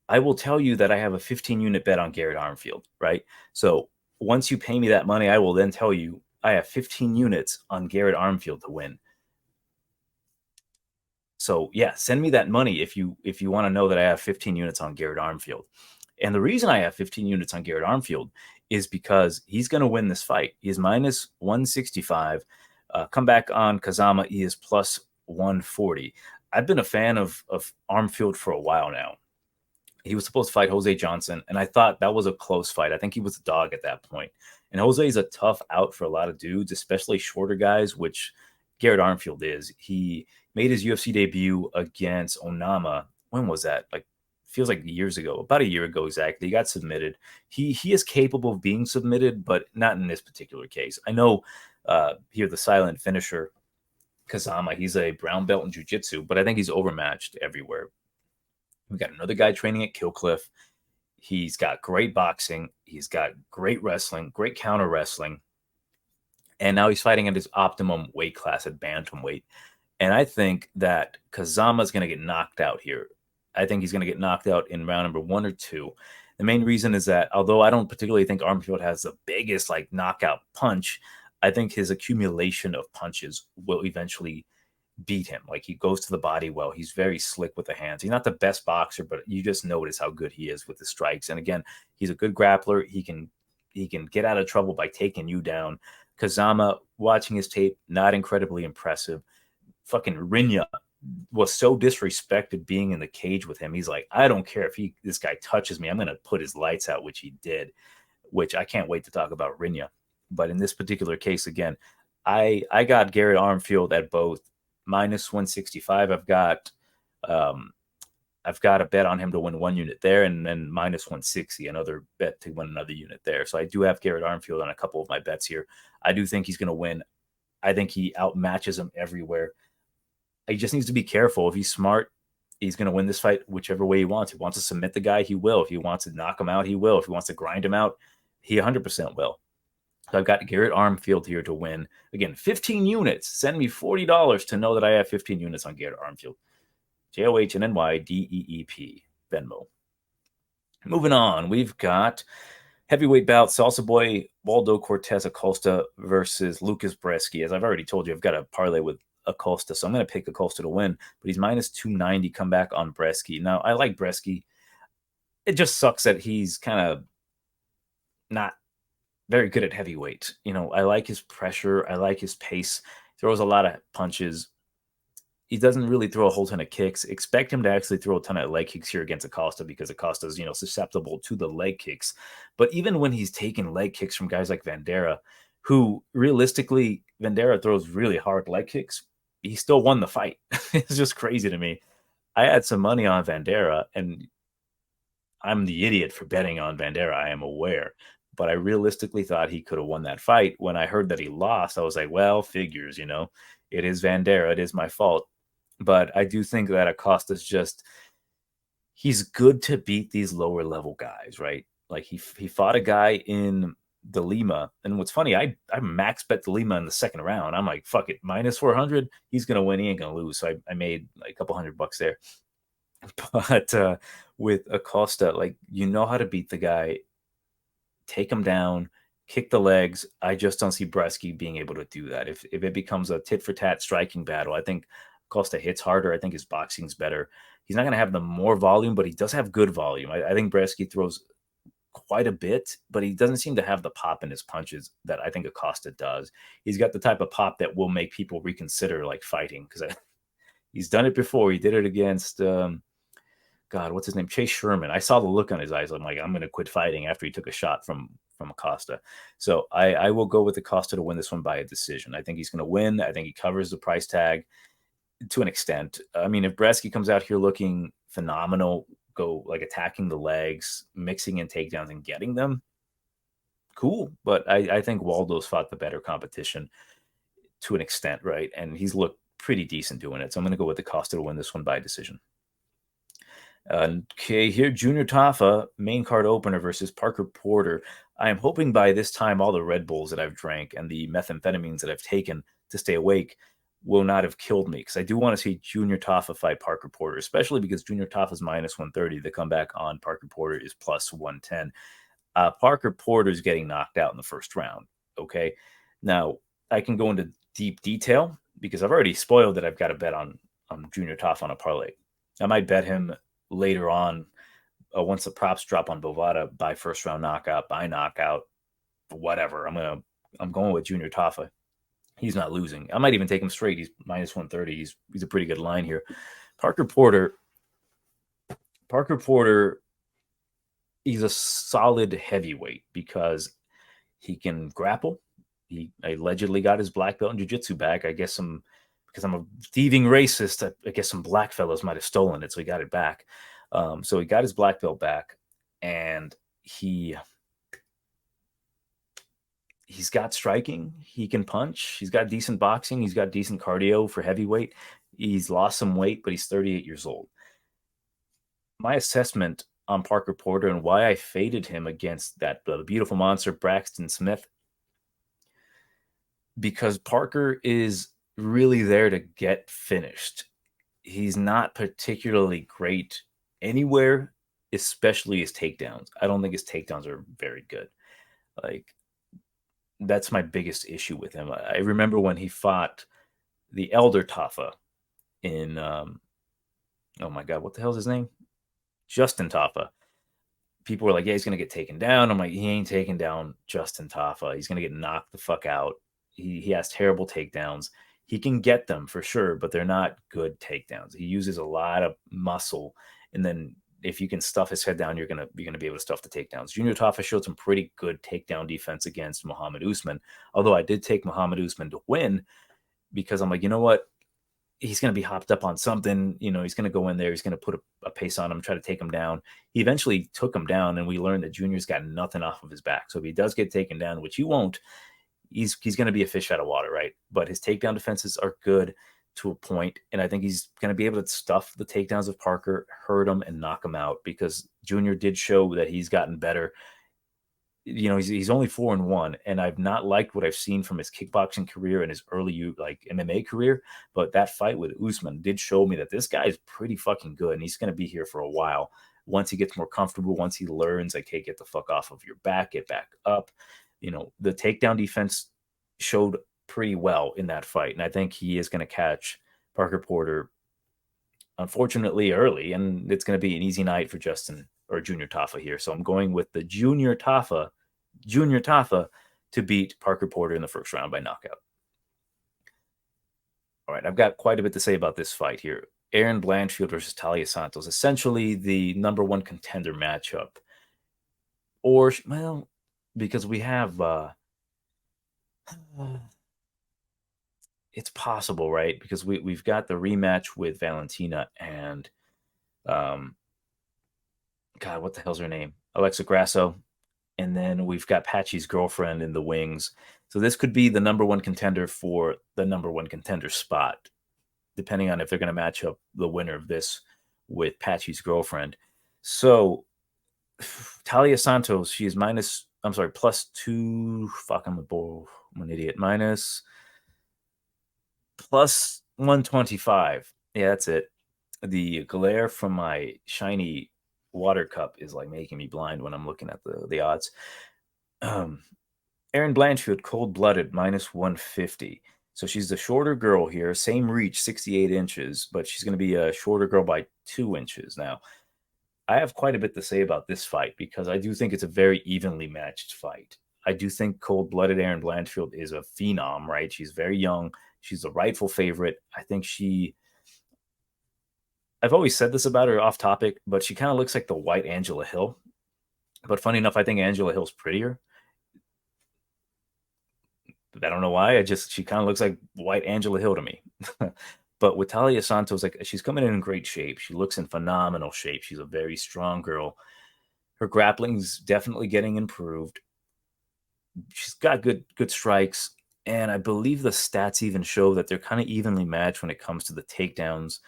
[SPEAKER 1] I will tell you that I have a 15-unit bet on Garrett Armfield, right? So once you pay me that money, I will then tell you I have 15 units on Garrett Armfield to win. So yeah, send me that money if you want to know that I have 15 units on Garrett Armfield. And the reason I have 15 units on Garrett Armfield is because he's going to win this fight. He is minus 165. Come back on Kazama, he is plus 140. I've been a fan of Armfield for a while now. He was supposed to fight Jose Johnson, and I thought that was a close fight. I think he was a dog at that point. And Jose is a tough out for a lot of dudes, especially shorter guys, which Garrett Armfield is. He made his UFC debut against Onama. When was that? Like feels like years ago, about a year ago exactly. He got submitted. He is capable of being submitted, but not in this particular case. I know here the silent finisher, Kazuma, he's a brown belt in jiu-jitsu, but I think he's overmatched everywhere. We got another guy training at Killcliff. He's got great boxing. He's got great wrestling, great counter wrestling. And now he's fighting at his optimum weight class at bantamweight. And I think that Kazama's going to get knocked out here. I think he's going to get knocked out in round number 1 or 2. The main reason is that although I don't particularly think Armfield has the biggest like knockout punch, I think his accumulation of punches will eventually beat him. Like he goes to the body well. He's very slick with the hands. He's not the best boxer, but you just notice how good he is with the strikes. And again, he's a good grappler. He can get out of trouble by taking you down. Kazama, watching his tape, not incredibly impressive. Fucking Rinya was so disrespected being in the cage with him. He's like, I don't care if this guy touches me. I'm going to put his lights out, which he did, which I can't wait to talk about Rinya. But in this particular case, again, I got Garrett Armfield at both minus 165. I've got a bet on him to win 1 unit there, and then minus 160, another bet to win another unit there. So I do have Garrett Armfield on a couple of my bets here. I do think he's going to win. I think he outmatches him everywhere. He just needs to be careful. If he's smart, he's going to win this fight whichever way he wants. If he wants to submit the guy, he will. If he wants to knock him out, he will. If he wants to grind him out, he 100% will. So I've got Garrett Armfield here to win. Again, 15 units. Send me $40 to know that I have 15 units on Garrett Armfield. JOHNNYDEEP, Venmo. Moving on, we've got heavyweight bout, Salsa Boy, Waldo Cortez Acosta versus Lucas Brzeski. As I've already told you, I've got a parlay with Acosta, so I'm going to pick Acosta to win, but he's minus 290 comeback on Brzeski. Now, I like Brzeski. It just sucks that he's kind of not very good at heavyweight. You know, I like his pressure. I like his pace. He throws a lot of punches. He doesn't really throw a whole ton of kicks. Expect him to actually throw a ton of leg kicks here against Acosta because Acosta is, susceptible to the leg kicks. But even when he's taking leg kicks from guys like Vandera, who realistically, Vandera throws really hard leg kicks, he still won the fight. It's just crazy to me. I had some money on Vandera, and I'm the idiot for betting on Vandera, I am aware. But I realistically thought he could have won that fight. When I heard that he lost, I was like, well, figures, it is Vandera. It is my fault. But I do think that Acosta's he's good to beat these lower level guys, right? Like he fought a guy in the Lima. And what's funny, I max bet the Lima in the second round. I'm like, fuck it, minus 400. He's going to win. He ain't going to lose. So I made like a couple $100 there. But with Acosta, like, how to beat the guy, take him down, kick the legs. I just don't see Brzeski being able to do that. If it becomes a tit for tat striking battle, I think Acosta hits harder. I think his boxing's better. He's not going to have the more volume, but he does have good volume. I think Brzeski throws quite a bit, but he doesn't seem to have the pop in his punches that I think Acosta does. He's got the type of pop that will make people reconsider like fighting, because he's done it before. He did it against God, what's his name? Chase Sherman. I saw the look on his eyes. I'm like, I'm going to quit fighting after he took a shot from Acosta. So I will go with Acosta to win this one by a decision. I think he's going to win. I think he covers the price tag to an extent. I mean, if Brzeski comes out here looking phenomenal, go like attacking the legs, mixing in takedowns and getting them, cool. But I think Waldo's fought the better competition to an extent, right? And he's looked pretty decent doing it. So I'm going to go with Acosta to win this one by decision. Okay, here, Junior Tafa, main card opener versus Parker Porter. I am hoping by this time all the Red Bulls that I've drank and the methamphetamines that I've taken to stay awake will not have killed me, because I do want to see Junior Tafa fight Parker Porter, especially because Junior Tafa's minus 130. The comeback on Parker Porter is plus 110. Parker Porter's getting knocked out in the first round, okay? Now, I can go into deep detail because I've already spoiled that I've got a bet on Junior Tafa on a parlay. I might bet him later on, once the props drop on Bovada, by first round knockout, by knockout, whatever. I'm going with Junior Tafa. He's not losing. I might even take him straight. He's minus 130. He's a pretty good line here. Parker Porter, he's a solid heavyweight because he can grapple. He allegedly got his black belt in jiu-jitsu back. I guess because I'm a thieving racist, I guess some black fellows might have stolen it, so he got it back. So he got his black belt back, and he's got striking. He can punch. He's got decent boxing. He's got decent cardio for heavyweight. He's lost some weight, but he's 38 years old. My assessment on Parker Porter and why I faded him against that beautiful monster Braxton Smith, because Parker is really there to get finished. He's not particularly great anywhere, especially his takedowns. I don't think his takedowns are very good. Like, that's my biggest issue with him. I remember when he fought the elder Tafa in oh my god, what the hell's his name? Justin Tafa. People were like, yeah, he's gonna get taken down. I'm like, he ain't taking down Justin Tafa. He's gonna get knocked the fuck out. He has terrible takedowns. He can get them for sure, but they're not good takedowns. He uses a lot of muscle, and then if you can stuff his head down, you're gonna be able to stuff the takedowns. Junior Tafa showed some pretty good takedown defense against Muhammad Usman, although I did take Muhammad Usman to win because I'm like, you know what? He's going to be hopped up on something. He's going to go in there. He's going to put a pace on him, try to take him down. He eventually took him down, and we learned that Junior's got nothing off of his back. So if he does get taken down, which he won't, he's going to be a fish out of water, right? But his takedown defenses are good to a point, and I think he's going to be able to stuff the takedowns of Parker, hurt him, and knock him out because Junior did show that he's gotten better. He's only 4-1, and I've not liked what I've seen from his kickboxing career and his early MMA career. But that fight with Usman did show me that this guy is pretty fucking good, and he's going to be here for a while. Once he gets more comfortable, once he learns, like, hey, get the fuck off of your back, get back up. The takedown defense showed pretty well in that fight, and I think he is going to catch Parker Porter, unfortunately, early, and it's going to be an easy night for Justin or Junior Tafa here. So I'm going with the Junior Tafa to beat Parker Porter in the first round by knockout. All right, I've got quite a bit to say about this fight here. Errens Blanchfield versus Talia Santos, essentially the number one contender matchup. Or, well, because we have, it's possible, right? Because we've got the rematch with Valentina and, God, what the hell's her name? Alexa Grasso. And then we've got Patchy's girlfriend in the wings. So this could be the number one contender for the number one contender spot, depending on if they're going to match up the winner of this with Patchy's girlfriend. So Talia Santos, she is plus 2. Fuck, I'm an idiot. Plus 125. Yeah, that's it. The glare from my shiny water cup is like making me blind when I'm looking at the odds. Errens Blanchfield, cold-blooded, minus 150. So she's the shorter girl here, same reach, 68 inches, but she's going to be a shorter girl by 2 inches. Now, I have quite a bit to say about this fight because I do think it's a very evenly matched fight. I do think cold-blooded Errens Blanchfield is a phenom, right? She's very young. She's the rightful favorite. I think I've always said this about her off topic, but she kind of looks like the white Angela Hill. But funny enough, I think Angela Hill's prettier. I don't know why. She kind of looks like white Angela Hill to me. But with Talia Santos, like, she's coming in great shape. She looks in phenomenal shape. She's a very strong girl. Her grappling's definitely getting improved. She's got good strikes, and I believe the stats even show that they're kind of evenly matched when it comes to the takedowns.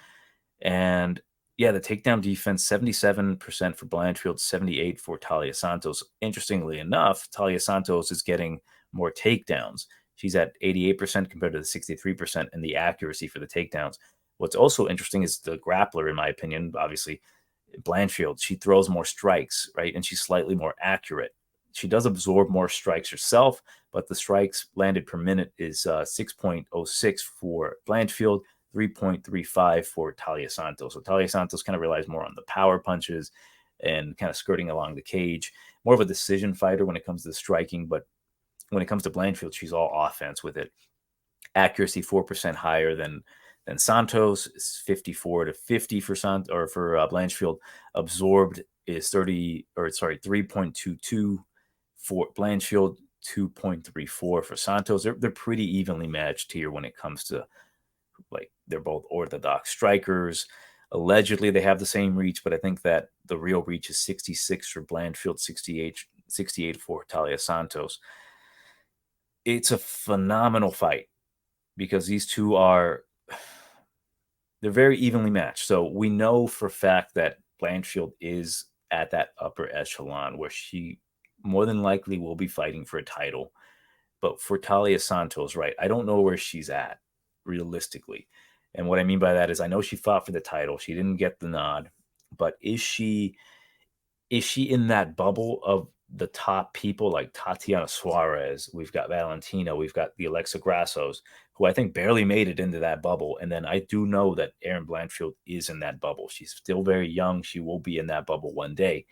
[SPEAKER 1] And yeah, the takedown defense, 77% for Blanchfield, 78% for Talia Santos. Interestingly enough, Talia Santos is getting more takedowns. She's at 88% compared to the 63% in the accuracy for the takedowns. What's also interesting is the grappler, in my opinion. Obviously, Blanchfield, she throws more strikes, right? And she's slightly more accurate. She does absorb more strikes herself, but the strikes landed per minute is 6.06 for Blanchfield, 3.35 for Talia Santos. So Talia Santos kind of relies more on the power punches and kind of skirting along the cage. More of a decision fighter when it comes to the striking, but when it comes to Blanchfield, she's all offense with it. Accuracy 4% higher than Santos. It's 54-50 for Blanchfield. Absorbed is 3.22 for Blanchfield, 2.34 for Santos. They're pretty evenly matched here when it comes to, like, they're both orthodox strikers. Allegedly, they have the same reach, but I think that the real reach is 66 for Blanchfield, 68 for Talia Santos. It's a phenomenal fight because these two are they're very evenly matched. So we know for a fact that Blanchfield is at that upper echelon where she more than likely will be fighting for a title. But for Talia Santos, right, I don't know where she's at realistically. And what I mean by that is I know she fought for the title. She didn't get the nod. But is she in that bubble of the top people like Tatiana Suarez? We've got Valentina. We've got the Alexa Grassos, who I think barely made it into that bubble. And then I do know that Erin Blanchfield is in that bubble. She's still very young. She will be in that bubble one day.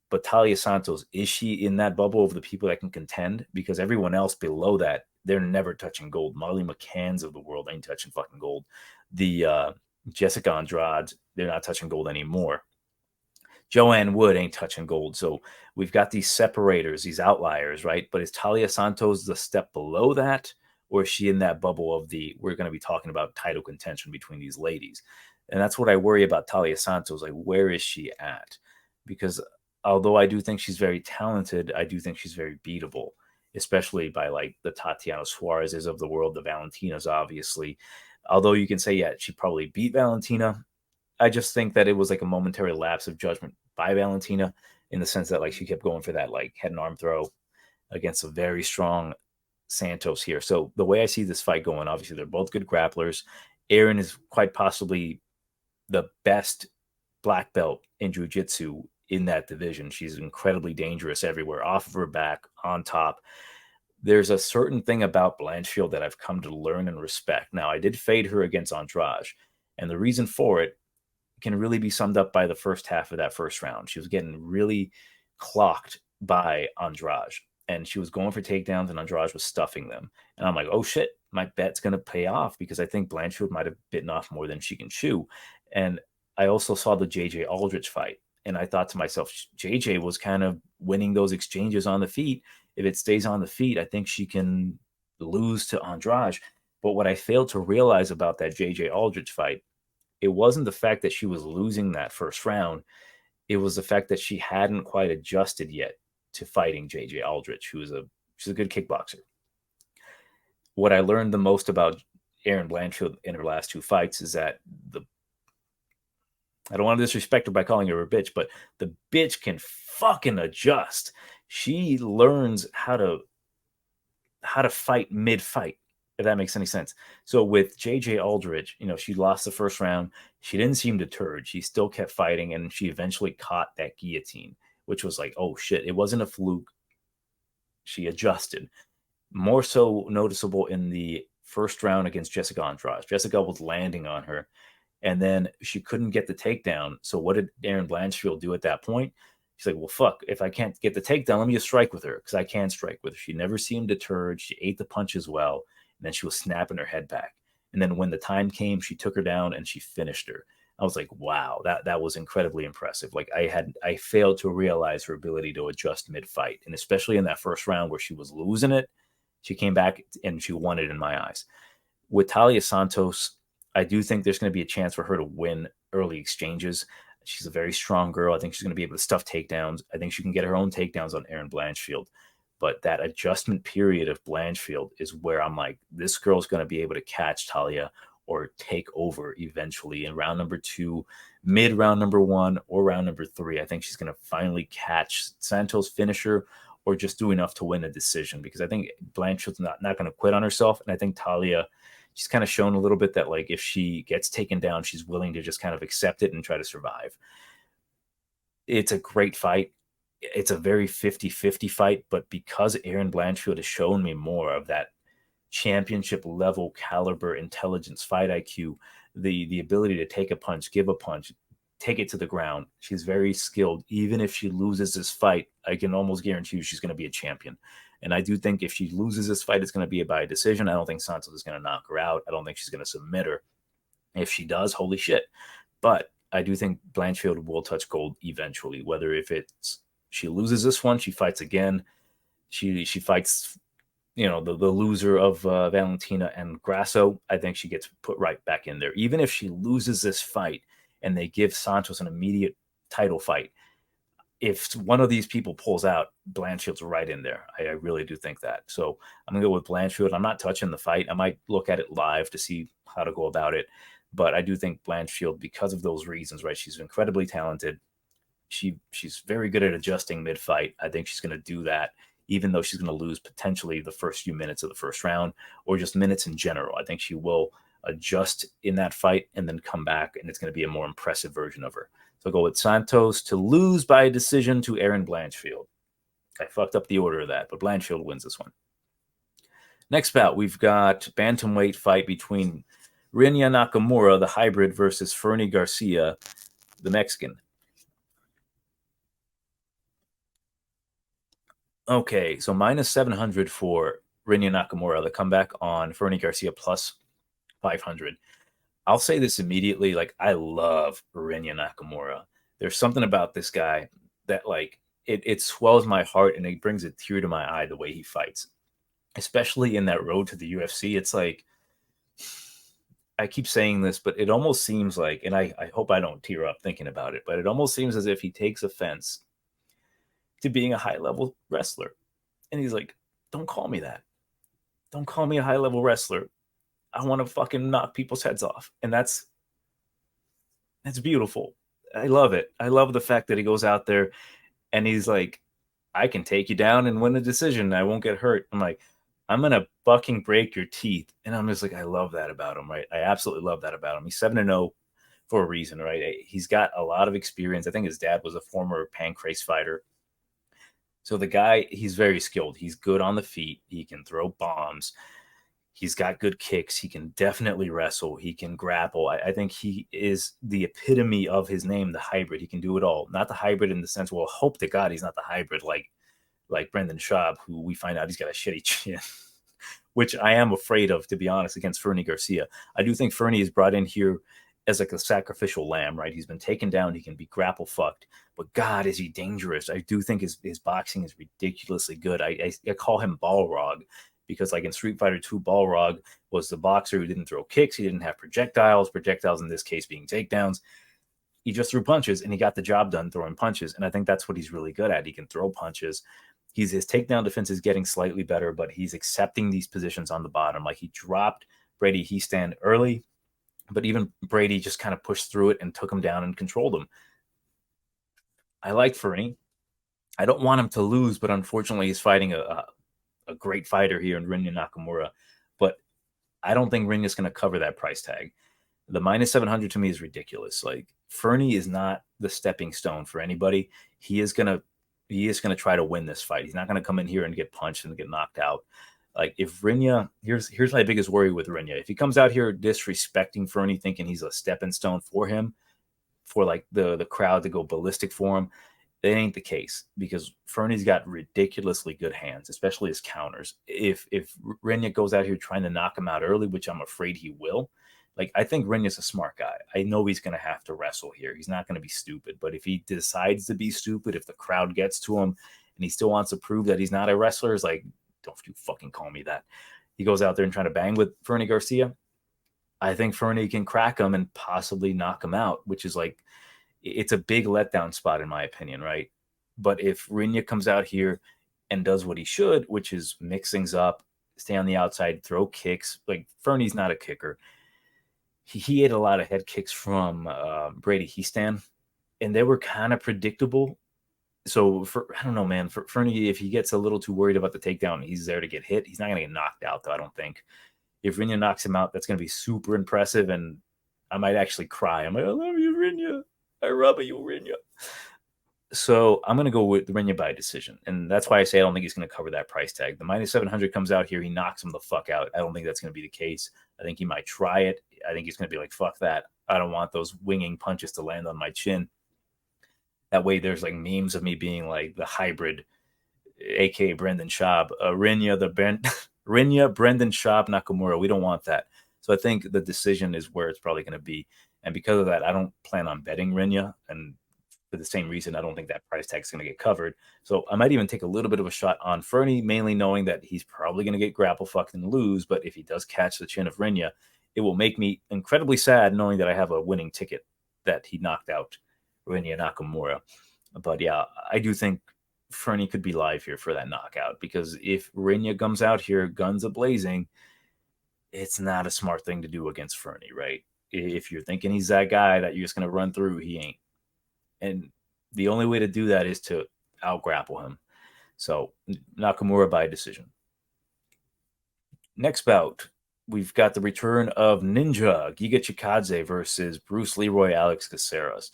[SPEAKER 1] But Talia Santos, is she in that bubble of the people that can contend? Because everyone else below that, they're never touching gold. Molly McCann's of the world ain't touching fucking gold. The Jessica Andrade, they're not touching gold anymore. Joanne Wood ain't touching gold. So we've got these separators, these outliers, right? But is Talia Santos the step below that? Or is she in that bubble of we're going to be talking about title contention between these ladies? And that's what I worry about Talia Santos. Like, where is she at? Because although I do think she's very talented, I do think she's very beatable, especially by like the Tatiana Suarez's of the world, the Valentinas, obviously. Although you can say, yeah, she probably beat Valentina. I just think that it was like a momentary lapse of judgment by Valentina in the sense that like she kept going for that like head and arm throw against a very strong Santos here. So the way I see this fight going, obviously they're both good grapplers. Erin is quite possibly the best black belt in jiu-jitsu in that division. She's incredibly dangerous everywhere, off of her back, on top. There's a certain thing about Blanchfield that I've come to learn and respect. Now, I did fade her against Andrade, and the reason for it can really be summed up by the first half of that first round. She was getting really clocked by Andrade, and she was going for takedowns, and Andrade was stuffing them. And I'm like, oh shit, my bet's going to pay off because I think Blanchfield might have bitten off more than she can chew. And I also saw the JJ Aldrich fight, and I thought to myself, JJ was kind of winning those exchanges on the feet. If it stays on the feet, I think she can lose to Andrade. But what I failed to realize about that JJ Aldrich fight, it wasn't the fact that she was losing that first round. It was the fact that she hadn't quite adjusted yet to fighting JJ Aldrich, she's a good kickboxer. What I learned the most about Erin Blanchfield in her last two fights is that I don't want to disrespect her by calling her a bitch, but the bitch can fucking adjust. She learns how to fight mid-fight, if that makes any sense. So with JJ Aldrich, she lost the first round. She didn't seem deterred. She still kept fighting, and she eventually caught that guillotine, which was like, oh shit, it wasn't a fluke. She adjusted. More so noticeable in the first round against Jessica Andrade. Jessica was landing on her, and then she couldn't get the takedown. So what did Erin Blanchfield do at that point? She's like, well, fuck, if I can't get the takedown, let me just strike with her because I can strike with her. She never seemed deterred. She ate the punches well, and then she was snapping her head back. And then when the time came, she took her down and she finished her. I was like, wow, that was incredibly impressive. Like I failed to realize her ability to adjust mid-fight. And especially in that first round where she was losing it, she came back and she won it in my eyes. With Talia Santos, I do think there's going to be a chance for her to win early exchanges. She's a very strong girl. I think she's going to be able to stuff takedowns. I think she can get her own takedowns on Erin Blanchfield. But that adjustment period of Blanchfield is where I'm like, this girl's going to be able to catch Talia or take over eventually in round number 2, mid round number 1, or round number 3. I think she's going to finally catch Santos, finish her, or just do enough to win a decision, because I think Blanchfield's not going to quit on herself. And I think Talia, she's kind of shown a little bit that like if she gets taken down, she's willing to just kind of accept it and try to survive. It's a great fight. It's a very 50-50 fight, but because Erin Blanchfield has shown me more of that championship level caliber intelligence, fight IQ, the ability to take a punch, give a punch, take it to the ground. She's very skilled. Even if she loses this fight, I can almost guarantee you she's going to be a champion. And I do think if she loses this fight, it's going to be by a decision. I don't think Santos is going to knock her out. I don't think she's going to submit her. If she does, holy shit. But I do think Blanchfield will touch gold eventually, whether if it's she loses this one, she fights again. She fights, the loser of Valentina and Grasso. I think she gets put right back in there. Even if she loses this fight and they give Santos an immediate title fight. If one of these people pulls out, Blanchfield's right in there. I really do think that. So I'm going to go with Blanchfield. I'm not touching the fight. I might look at it live to see how to go about it. But I do think Blanchfield, because of those reasons, right? She's incredibly talented. She's very good at adjusting mid-fight. I think she's going to do that, even though she's going to lose potentially the first few minutes of the first round or just minutes in general. I think she will adjust in that fight and then come back, and it's going to be a more impressive version of her. So I'll go with Santos to lose by decision to Erin Blanchfield. I fucked up the order of that, but Blanchfield wins this one. Next bout, we've got bantamweight fight between Rinya Nakamura, the hybrid, versus Fernie Garcia, the Mexican. Okay, so minus 700 for Rinya Nakamura, the comeback on Fernie Garcia plus 500. I'll say this immediately. Like, I love Rinya Nakamura. There's something about this guy that, like, it swells my heart and it brings a tear to my eye the way he fights, especially in that road to the UFC. It's like, I keep saying this, but it almost seems like, and I hope I don't tear up thinking about it, but it almost seems as if he takes offense to being a high-level wrestler. And he's like, don't call me that. Don't call me a high-level wrestler. I want to fucking knock people's heads off. And that's beautiful. I love it. I love the fact that he goes out there and he's like, I can take you down and win a decision. I won't get hurt. I'm like, I'm going to fucking break your teeth. And I'm just like, I love that about him, right? I absolutely love that about him. He's 7-0 for a reason, right? He's got a lot of experience. I think his dad was a former pancrase fighter. So the guy, he's very skilled. He's good on the feet. He can throw bombs. He's got good kicks. He can definitely wrestle. He can grapple. I think he is the epitome of his name, the hybrid. He can do it all. Not the hybrid in the sense, well, hope to God he's not the hybrid like Brendan Schaub, who we find out he's got a shitty chin, which I am afraid of, to be honest, against Fernie Garcia. I do think Fernie is brought in here as like a sacrificial lamb, right? He's been taken down. He can be grapple fucked, but God, is he dangerous. I do think his boxing is ridiculously good. I call him Balrog because, like, in Street Fighter 2, Balrog was the boxer who didn't throw kicks. He didn't have projectiles in this case being takedowns. He just threw punches and he got the job done throwing punches. And I think that's what he's really good at. He can throw punches. His takedown defense is getting slightly better, but he's accepting these positions on the bottom. Like, he dropped Brady Hiestand early, but even Brady just kind of pushed through it and took him down and controlled him. I like Fernie. I don't want him to lose, but unfortunately he's fighting a great fighter here in Rinya Nakamura. But I don't think Rinya's going to cover that price tag. The minus 700 to me is ridiculous. Like, Fernie is not the stepping stone for anybody. He is going to try to win this fight. He's not going to come in here and get punched and get knocked out. Like, if Rinya, here's my biggest worry with Rinya. If he comes out here disrespecting Fernie, thinking he's a stepping stone for him, for like the crowd to go ballistic for him, that ain't the case, because Fernie's got ridiculously good hands, especially his counters. If Rinya goes out here trying to knock him out early, which I'm afraid he will, like, I think Rinya's a smart guy. I know he's going to have to wrestle here. He's not going to be stupid, but if he decides to be stupid, if the crowd gets to him and he still wants to prove that he's not a wrestler, it's like, don't you fucking call me that. He goes out there and trying to bang with Fernie Garcia. I think Fernie can crack him and possibly knock him out, which is like, it's a big letdown spot in my opinion, right? But if Rinya comes out here and does what he should, which is mix things up, stay on the outside, throw kicks. Like, Fernie's not a kicker. He ate a lot of head kicks from Brady Hiestand, and they were kind of predictable. So I don't know, man. For Fernie, if he gets a little too worried about the takedown, he's there to get hit. He's not going to get knocked out, though, I don't think. If Rinya knocks him out, that's going to be super impressive, and I might actually cry. I'm like, I love you, Rinya. I rub you, Rinya. So I'm going to go with Rinya by decision, and that's why I say I don't think he's going to cover that price tag. The minus 700 comes out here. He knocks him the fuck out. I don't think that's going to be the case. I think he might try it. I think he's going to be like, fuck that. I don't want those winging punches to land on my chin. That way there's like memes of me being like the hybrid, a.k.a. Brendan Schaub. Rinya, Brendan Schaub, Nakamura. We don't want that. So I think the decision is where it's probably going to be. And because of that, I don't plan on betting Rinya. And for the same reason, I don't think that price tag is going to get covered. So I might even take a little bit of a shot on Fernie, mainly knowing that he's probably going to get grapple fucked and lose. But if he does catch the chin of Rinya, it will make me incredibly sad knowing that I have a winning ticket. that he knocked out Rinya Nakamura. But yeah, I do think Fernie could be live here for that knockout, because if Rinya comes out here guns a blazing, it's not a smart thing to do against Fernie, right? If you're thinking he's that guy that you're just going to run through, he ain't. And the only way to do that is to out grapple him. So Nakamura by decision. Next bout, we've got the return of Ninja Giga Chikadze versus Bruce Leroy Alex Caceres.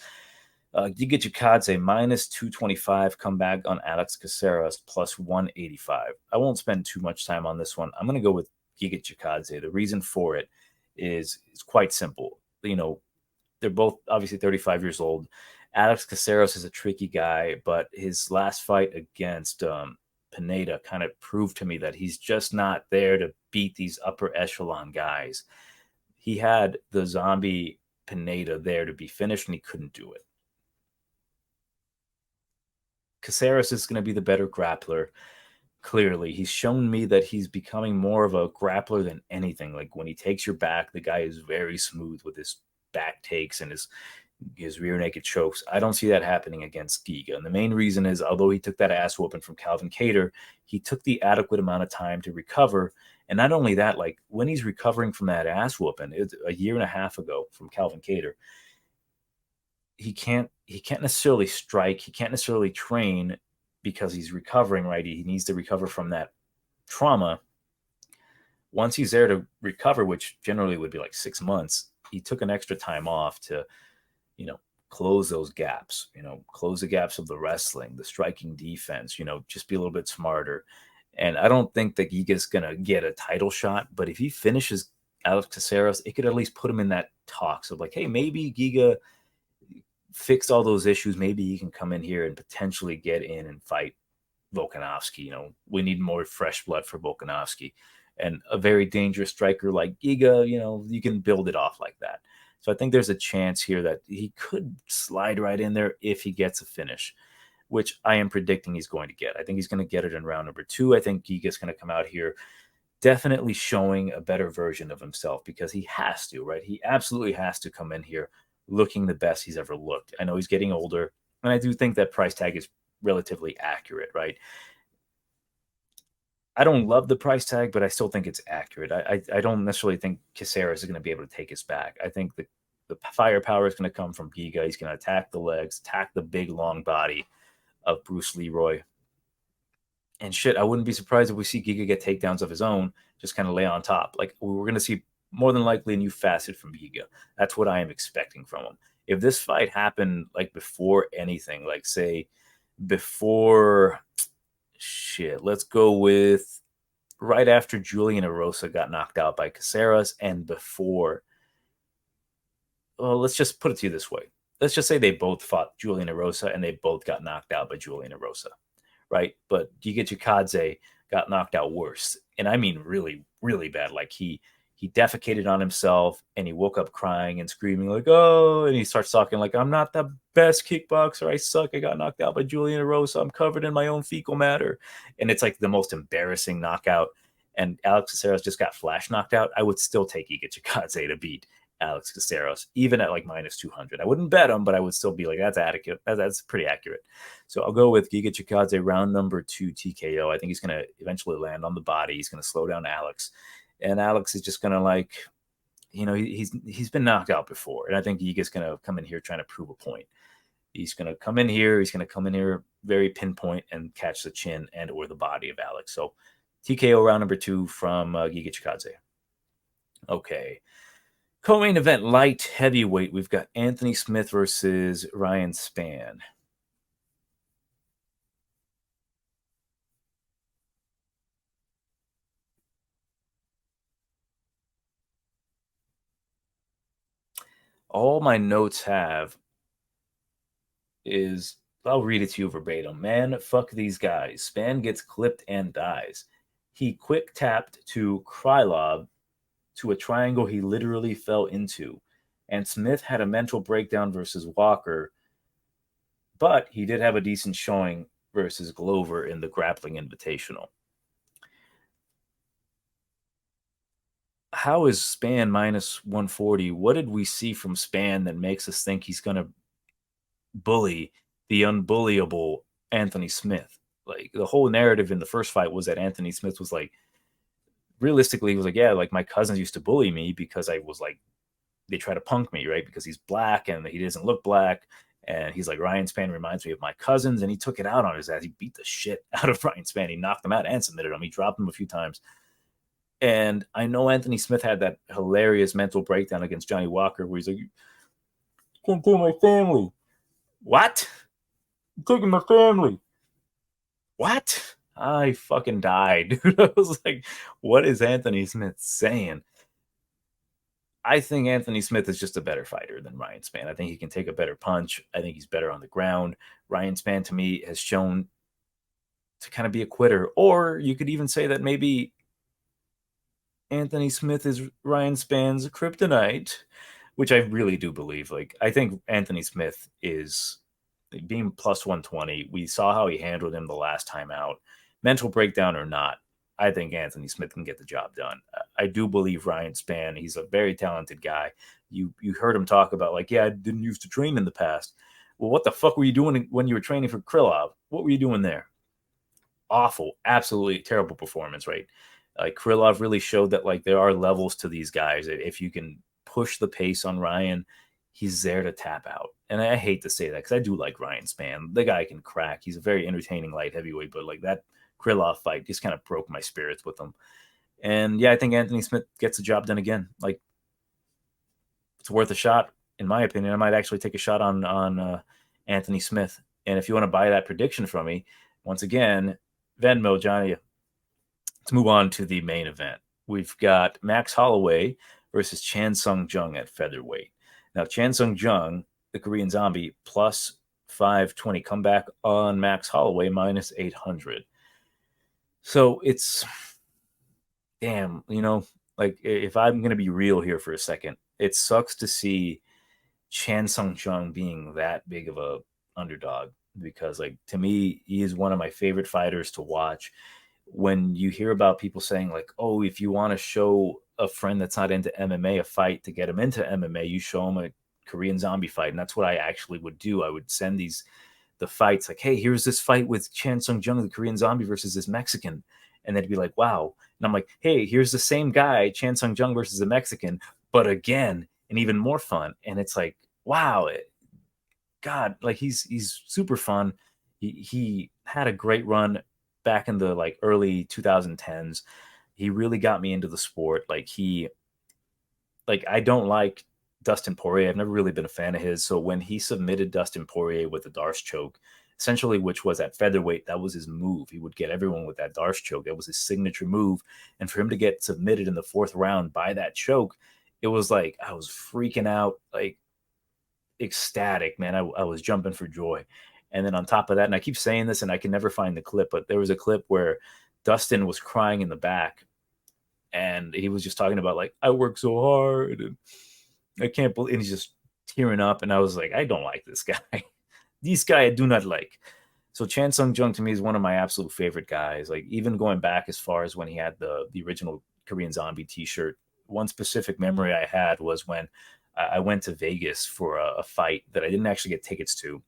[SPEAKER 1] Giga Chikadze minus 225 comeback on Alex Caceres plus 185. I won't spend too much time on this one. I'm going to go with Giga Chikadze. The reason for it is it's quite simple. You know, they're both obviously 35 years old. Alex Caceres is a tricky guy, but his last fight against Pineda kind of proved to me that he's just not there to beat these upper echelon guys. He had the zombie Pineda there to be finished, and he couldn't do it. Caceres is going to be the better grappler. Clearly, he's shown me that he's becoming more of a grappler than anything. Like when he takes your back, the guy is very smooth with his back takes and his rear naked chokes. I don't see that happening against Giga. And the main reason is, although he took that ass whooping from Calvin Kattar, he took the adequate amount of time to recover. And not only that, like when he's recovering from that ass whooping, it's a year and a half ago from Calvin Kattar, he can't necessarily strike. He can't necessarily train because he's recovering, right? He needs to recover from that trauma. Once he's there to recover, which generally would be like 6 months, he took an extra time off to, close those gaps, close the gaps of the wrestling, the striking defense, just be a little bit smarter. And I don't think that Giga's going to get a title shot, but if he finishes Alex Caceres, it could at least put him in that talks of like, hey, maybe Giga fixed all those issues. Maybe he can come in here and potentially get in and fight Volkanovski. We need more fresh blood for Volkanovski. And a very dangerous striker like Giga, you can build it off like that. So I think there's a chance here that he could slide right in there if he gets a finish, which I am predicting he's going to get. I think he's going to get it in round number 2. I think Giga's going to come out here definitely showing a better version of himself, because he has to, right? He absolutely has to come in here looking the best he's ever looked. I know he's getting older, and I do think that price tag is relatively accurate, right? I don't love the price tag, but I still think it's accurate. I don't necessarily think Caceres is going to be able to take his back. I think the firepower is going to come from Giga. He's going to attack the legs, attack the big, long body of Bruce Leroy. And shit, I wouldn't be surprised if we see Giga get takedowns of his own, just kind of lay on top. Like, we're going to see more than likely a new facet from Giga. That's what I am expecting from him. If this fight happened like before anything, like say before let's go with right after Julian Erosa got knocked out by Caceres and before, well, let's just put it to you this way. Let's just say they both fought Julian Erosa and they both got knocked out by Julian Erosa, right? But Giga Chikadze got knocked out worse. And I mean really, really bad. Like he defecated on himself and he woke up crying and screaming like, oh, and he starts talking like, I'm not the best kickboxer. I suck. I got knocked out by Julian Erosa. I'm covered in my own fecal matter. And it's like the most embarrassing knockout. And Alex Caceres just got flash knocked out. I would still take Giga Chikadze to beat Alex Caceres, even at like minus 200. I wouldn't bet him, but I would still be like, that's adequate. That's pretty accurate. So I'll go with Giga Chikadze round number 2 TKO. I think he's going to eventually land on the body. He's going to slow down Alex. And Alex is just going to like, he's been knocked out before. And I think Giga's going to come in here trying to prove a point. He's going to come in here. He's going to come in here very pinpoint and catch the chin and or the body of Alex. So TKO round number 2 from Giga Chikadze. Okay. Co-main event, light heavyweight. We've got Anthony Smith versus Ryan Spann. All my notes have is, I'll read it to you verbatim. Man, fuck these guys. Spann gets clipped and dies. He quick tapped to Krylov to a triangle he literally fell into. And Smith had a mental breakdown versus Walker, but he did have a decent showing versus Glover in the grappling invitational. how is Spann minus 140? What did we see from Spann that makes us think he's going to bully the unbullyable Anthony Smith? Like the whole narrative in the first fight was that Anthony Smith was like, realistically, he was like, yeah, like my cousins used to bully me because I was like, they try to punk me, right? Because he's black and he doesn't look black. And he's like, Ryan Spann reminds me of my cousins. And he took it out on his ass. He beat the shit out of Ryan Spann. He knocked him out and submitted him. He dropped him a few times. And I know Anthony Smith had that hilarious mental breakdown against Johnny Walker where he's like, you can't kill my family. What? You're taking my family. What? I fucking died, dude. I was like, what is Anthony Smith saying? I think Anthony Smith is just a better fighter than Ryan Spann. I think he can take a better punch. I think he's better on the ground. Ryan Spann, to me, has shown to kind of be a quitter. Or you could even say that maybe Anthony Smith is Ryan Spann's kryptonite, which I really do believe. Like, I think Anthony Smith is being plus 120. We saw how he handled him the last time out. Mental breakdown or not, I think Anthony Smith can get the job done. I do believe Ryan Spann. He's a very talented guy. You heard him talk about like, yeah, I didn't used to train in the past. Well, what the fuck were you doing when you were training for Krylov? What were you doing there? Awful, absolutely terrible performance, right? Like Krylov really showed that like there are levels to these guys. If you can push the pace on Ryan, he's there to tap out. And I hate to say that because I do like Ryan Spann. The guy can crack. He's a very entertaining light heavyweight, but like that Krylov fight just kind of broke my spirits with him. And yeah, I think Anthony Smith gets the job done again. Like it's worth a shot, in my opinion. I might actually take a shot on Anthony Smith. And if you want to buy that prediction from me, once again, Venmo, Johnny. Let's move on to the main event. We've got Max Holloway versus Chan Sung-Jung at featherweight. Now, Chan Sung-Jung, the Korean Zombie, plus 520 comeback on Max Holloway minus 800. So it's damn, like if I'm going to be real here for a second, it sucks to see Chan Sung-Jung being that big of a underdog because like to me, he is one of my favorite fighters to watch. When you hear about people saying like, oh, if you want to show a friend that's not into MMA a fight to get him into MMA, you show him a Korean Zombie fight. And that's what I actually would do. I would send the fights like, hey, here's this fight with Chan Sung-Jung, the Korean Zombie versus this Mexican. And they'd be like, wow. And I'm like, hey, here's the same guy, Chan Sung-Jung versus a Mexican, but again, and even more fun. And it's like, wow, God, like he's super fun. He had a great run back in the like early 2010s. He really got me into the sport. Like I don't like Dustin Poirier. I've never really been a fan of his. So when he submitted Dustin Poirier with a Darce choke, essentially, which was at featherweight, that was his move. He would get everyone with that Darce choke. That was his signature move. And for him to get submitted in the fourth round by that choke, it was like I was freaking out, like ecstatic, man. I was jumping for joy. And then on top of that, and I keep saying this and I can never find the clip, but there was a clip where Dustin was crying in the back and he was just talking about like, I work so hard and I can't believe, and he's just tearing up. And I was like, I don't like this guy. This guy I do not like. So Chan Sung-Jung to me is one of my absolute favorite guys. Like even going back as far as when he had the original Korean Zombie T-shirt. One specific memory I had was when I went to Vegas for a fight that I didn't actually get tickets to,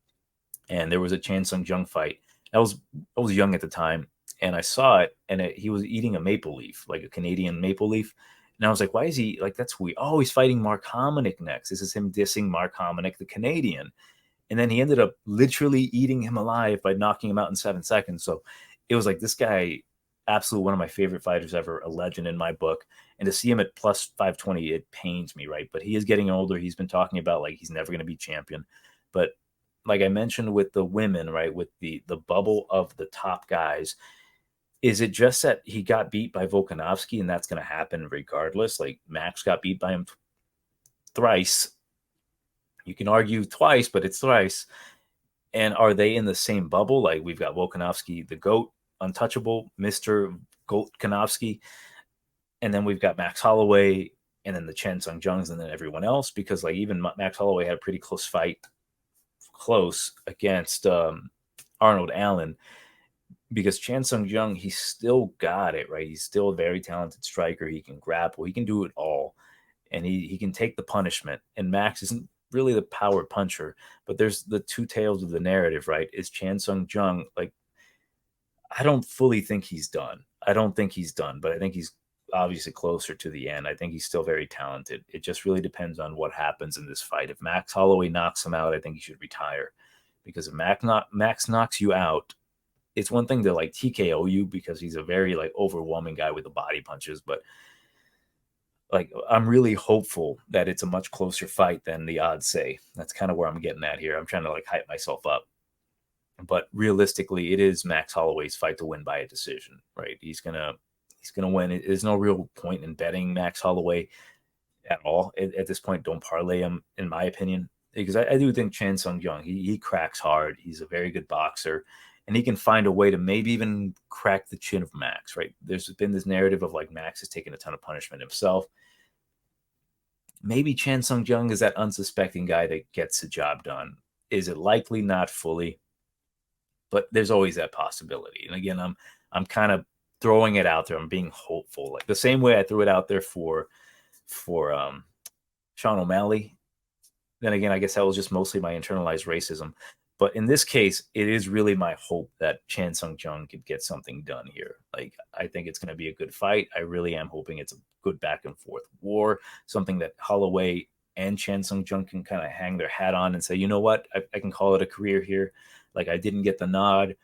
[SPEAKER 1] and there was a Chan Sung-Jung fight. I was young at the time, and I saw it, and he was eating a maple leaf, like a Canadian maple leaf. And I was like, why is he like, that's weird. Oh, he's fighting Mark Hominick next. This is him dissing Mark Hominick, the Canadian. And then he ended up literally eating him alive by knocking him out in 7 seconds. So it was like this guy, absolutely one of my favorite fighters ever, a legend in my book. And to see him at plus 520, it pains me, right? But he is getting older. He's been talking about like he's never going to be champion. But like I mentioned with the women, right, with the bubble of the top guys, is it just that he got beat by Volkanovski and that's going to happen regardless? Like Max got beat by him thrice. You can argue twice, but it's thrice. And are they in the same bubble? Like we've got Volkanovski, the GOAT, untouchable, Mr. Volkanovski. And then we've got Max Holloway and then the Chen Sung-Jungs and then everyone else. Because like even Max Holloway had a pretty close against Arnold Allen. because Chan Sung-Jung, he's still got it, right? He's still a very talented striker. He can grapple. He can do it all. And he can take the punishment. And Max isn't really the power puncher, but there's the two tails of the narrative, right? Is Chan Sung-Jung, like, I don't fully think he's done. I don't think he's done, but I think he's obviously closer to the end. I think he's still very talented. It just really depends on what happens in this fight. If Max Holloway knocks him out, I think he should retire. Because if Max knocks you out, it's one thing to like TKO you because he's a very like overwhelming guy with the body punches, but like I'm really hopeful that it's a much closer fight than the odds say. That's kind of where I'm getting at here. I'm trying to like hype myself up. But realistically, it is Max Holloway's fight to win by a decision, right? He's gonna win. There's no real point in betting Max Holloway at all at this point. Don't parlay him, in my opinion, because I do think Chan Sung-Jung, he cracks hard. He's a very good boxer, and he can find a way to maybe even crack the chin of Max, right? There's been this narrative of like Max has taken a ton of punishment himself. Maybe Chan Sung-Jung is that unsuspecting guy that gets the job done. Is it likely? Not fully, but there's always that possibility. And again, I'm kind of throwing it out there. I'm being hopeful, like the same way I threw it out there for Sean O'Malley. Then again, I guess that was just mostly my internalized racism. But in this case, it is really my hope that Chan Sung-Jung could get something done here. Like, I think it's going to be a good fight. I really am hoping it's a good back and forth war, something that Holloway and Chan Sung-Jung can kind of hang their hat on and say, you know what, I can call it a career here. Like, I didn't get the nod,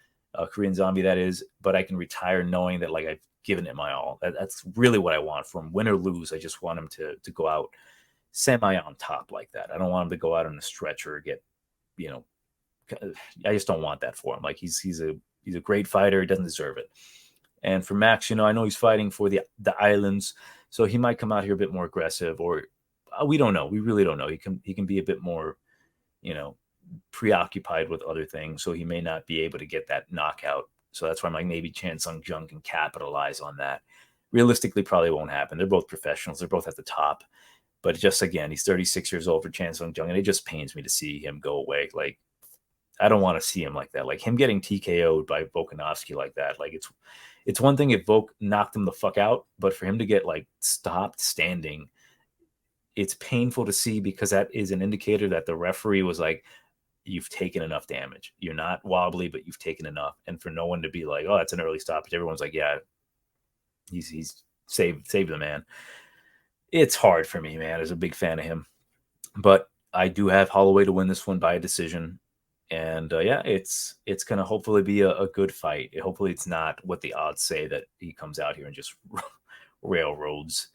[SPEAKER 1] Korean Zombie that is, but I can retire knowing that like I've given it my all. That's really what I want from him. Win or lose, I just want him to go out semi on top like that. I don't want him to go out on a stretcher or get, you know, I just don't want that for him. Like he's a great fighter. He doesn't deserve it. And for Max, I know he's fighting for the islands, so he might come out here a bit more aggressive, or we don't know. We really don't know. He can be a bit more, preoccupied with other things, so he may not be able to get that knockout. So that's why I'm like maybe Chan Sung-Jung can capitalize on that. Realistically, probably won't happen. They're both professionals. They're both at the top. But just again, he's 36 years old for Chan Sung-Jung, and it just pains me to see him go away. Like, I don't want to see him like that. Like him getting TKO'd by Volkanovski like that. Like it's one thing if Volk knocked him the fuck out, but for him to get like stopped standing, it's painful to see because that is an indicator that the referee was like, you've taken enough damage. You're not wobbly, but you've taken enough. And for no one to be like, oh, that's an early stoppage. Everyone's like, yeah, he's saved the man. It's hard for me, man. As a big fan of him, but I do have Holloway to win this one by a decision. And yeah, it's going to hopefully be a good fight. Hopefully it's not what the odds say, that he comes out here and just railroads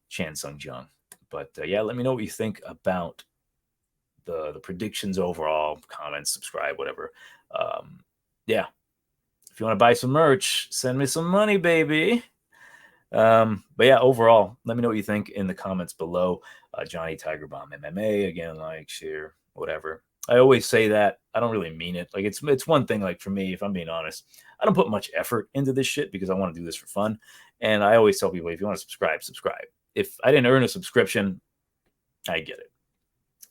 [SPEAKER 1] Chan Sung-Jung. But yeah, let me know what you think about the predictions overall. Comments, subscribe, whatever. Yeah, if you want to buy some merch, send me some money, baby. But yeah, overall, let me know what you think in the comments below. Johnny TigerBomb MMA, again, like, share, whatever. I always say that. I don't really mean it. Like it's one thing, like for me, if I'm being honest, I don't put much effort into this shit because I want to do this for fun. And I always tell people, if you want to subscribe. If I didn't earn a subscription, I get it.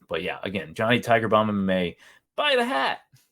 [SPEAKER 1] But yeah, again, Johnny TigerBomb MMA, buy the hat.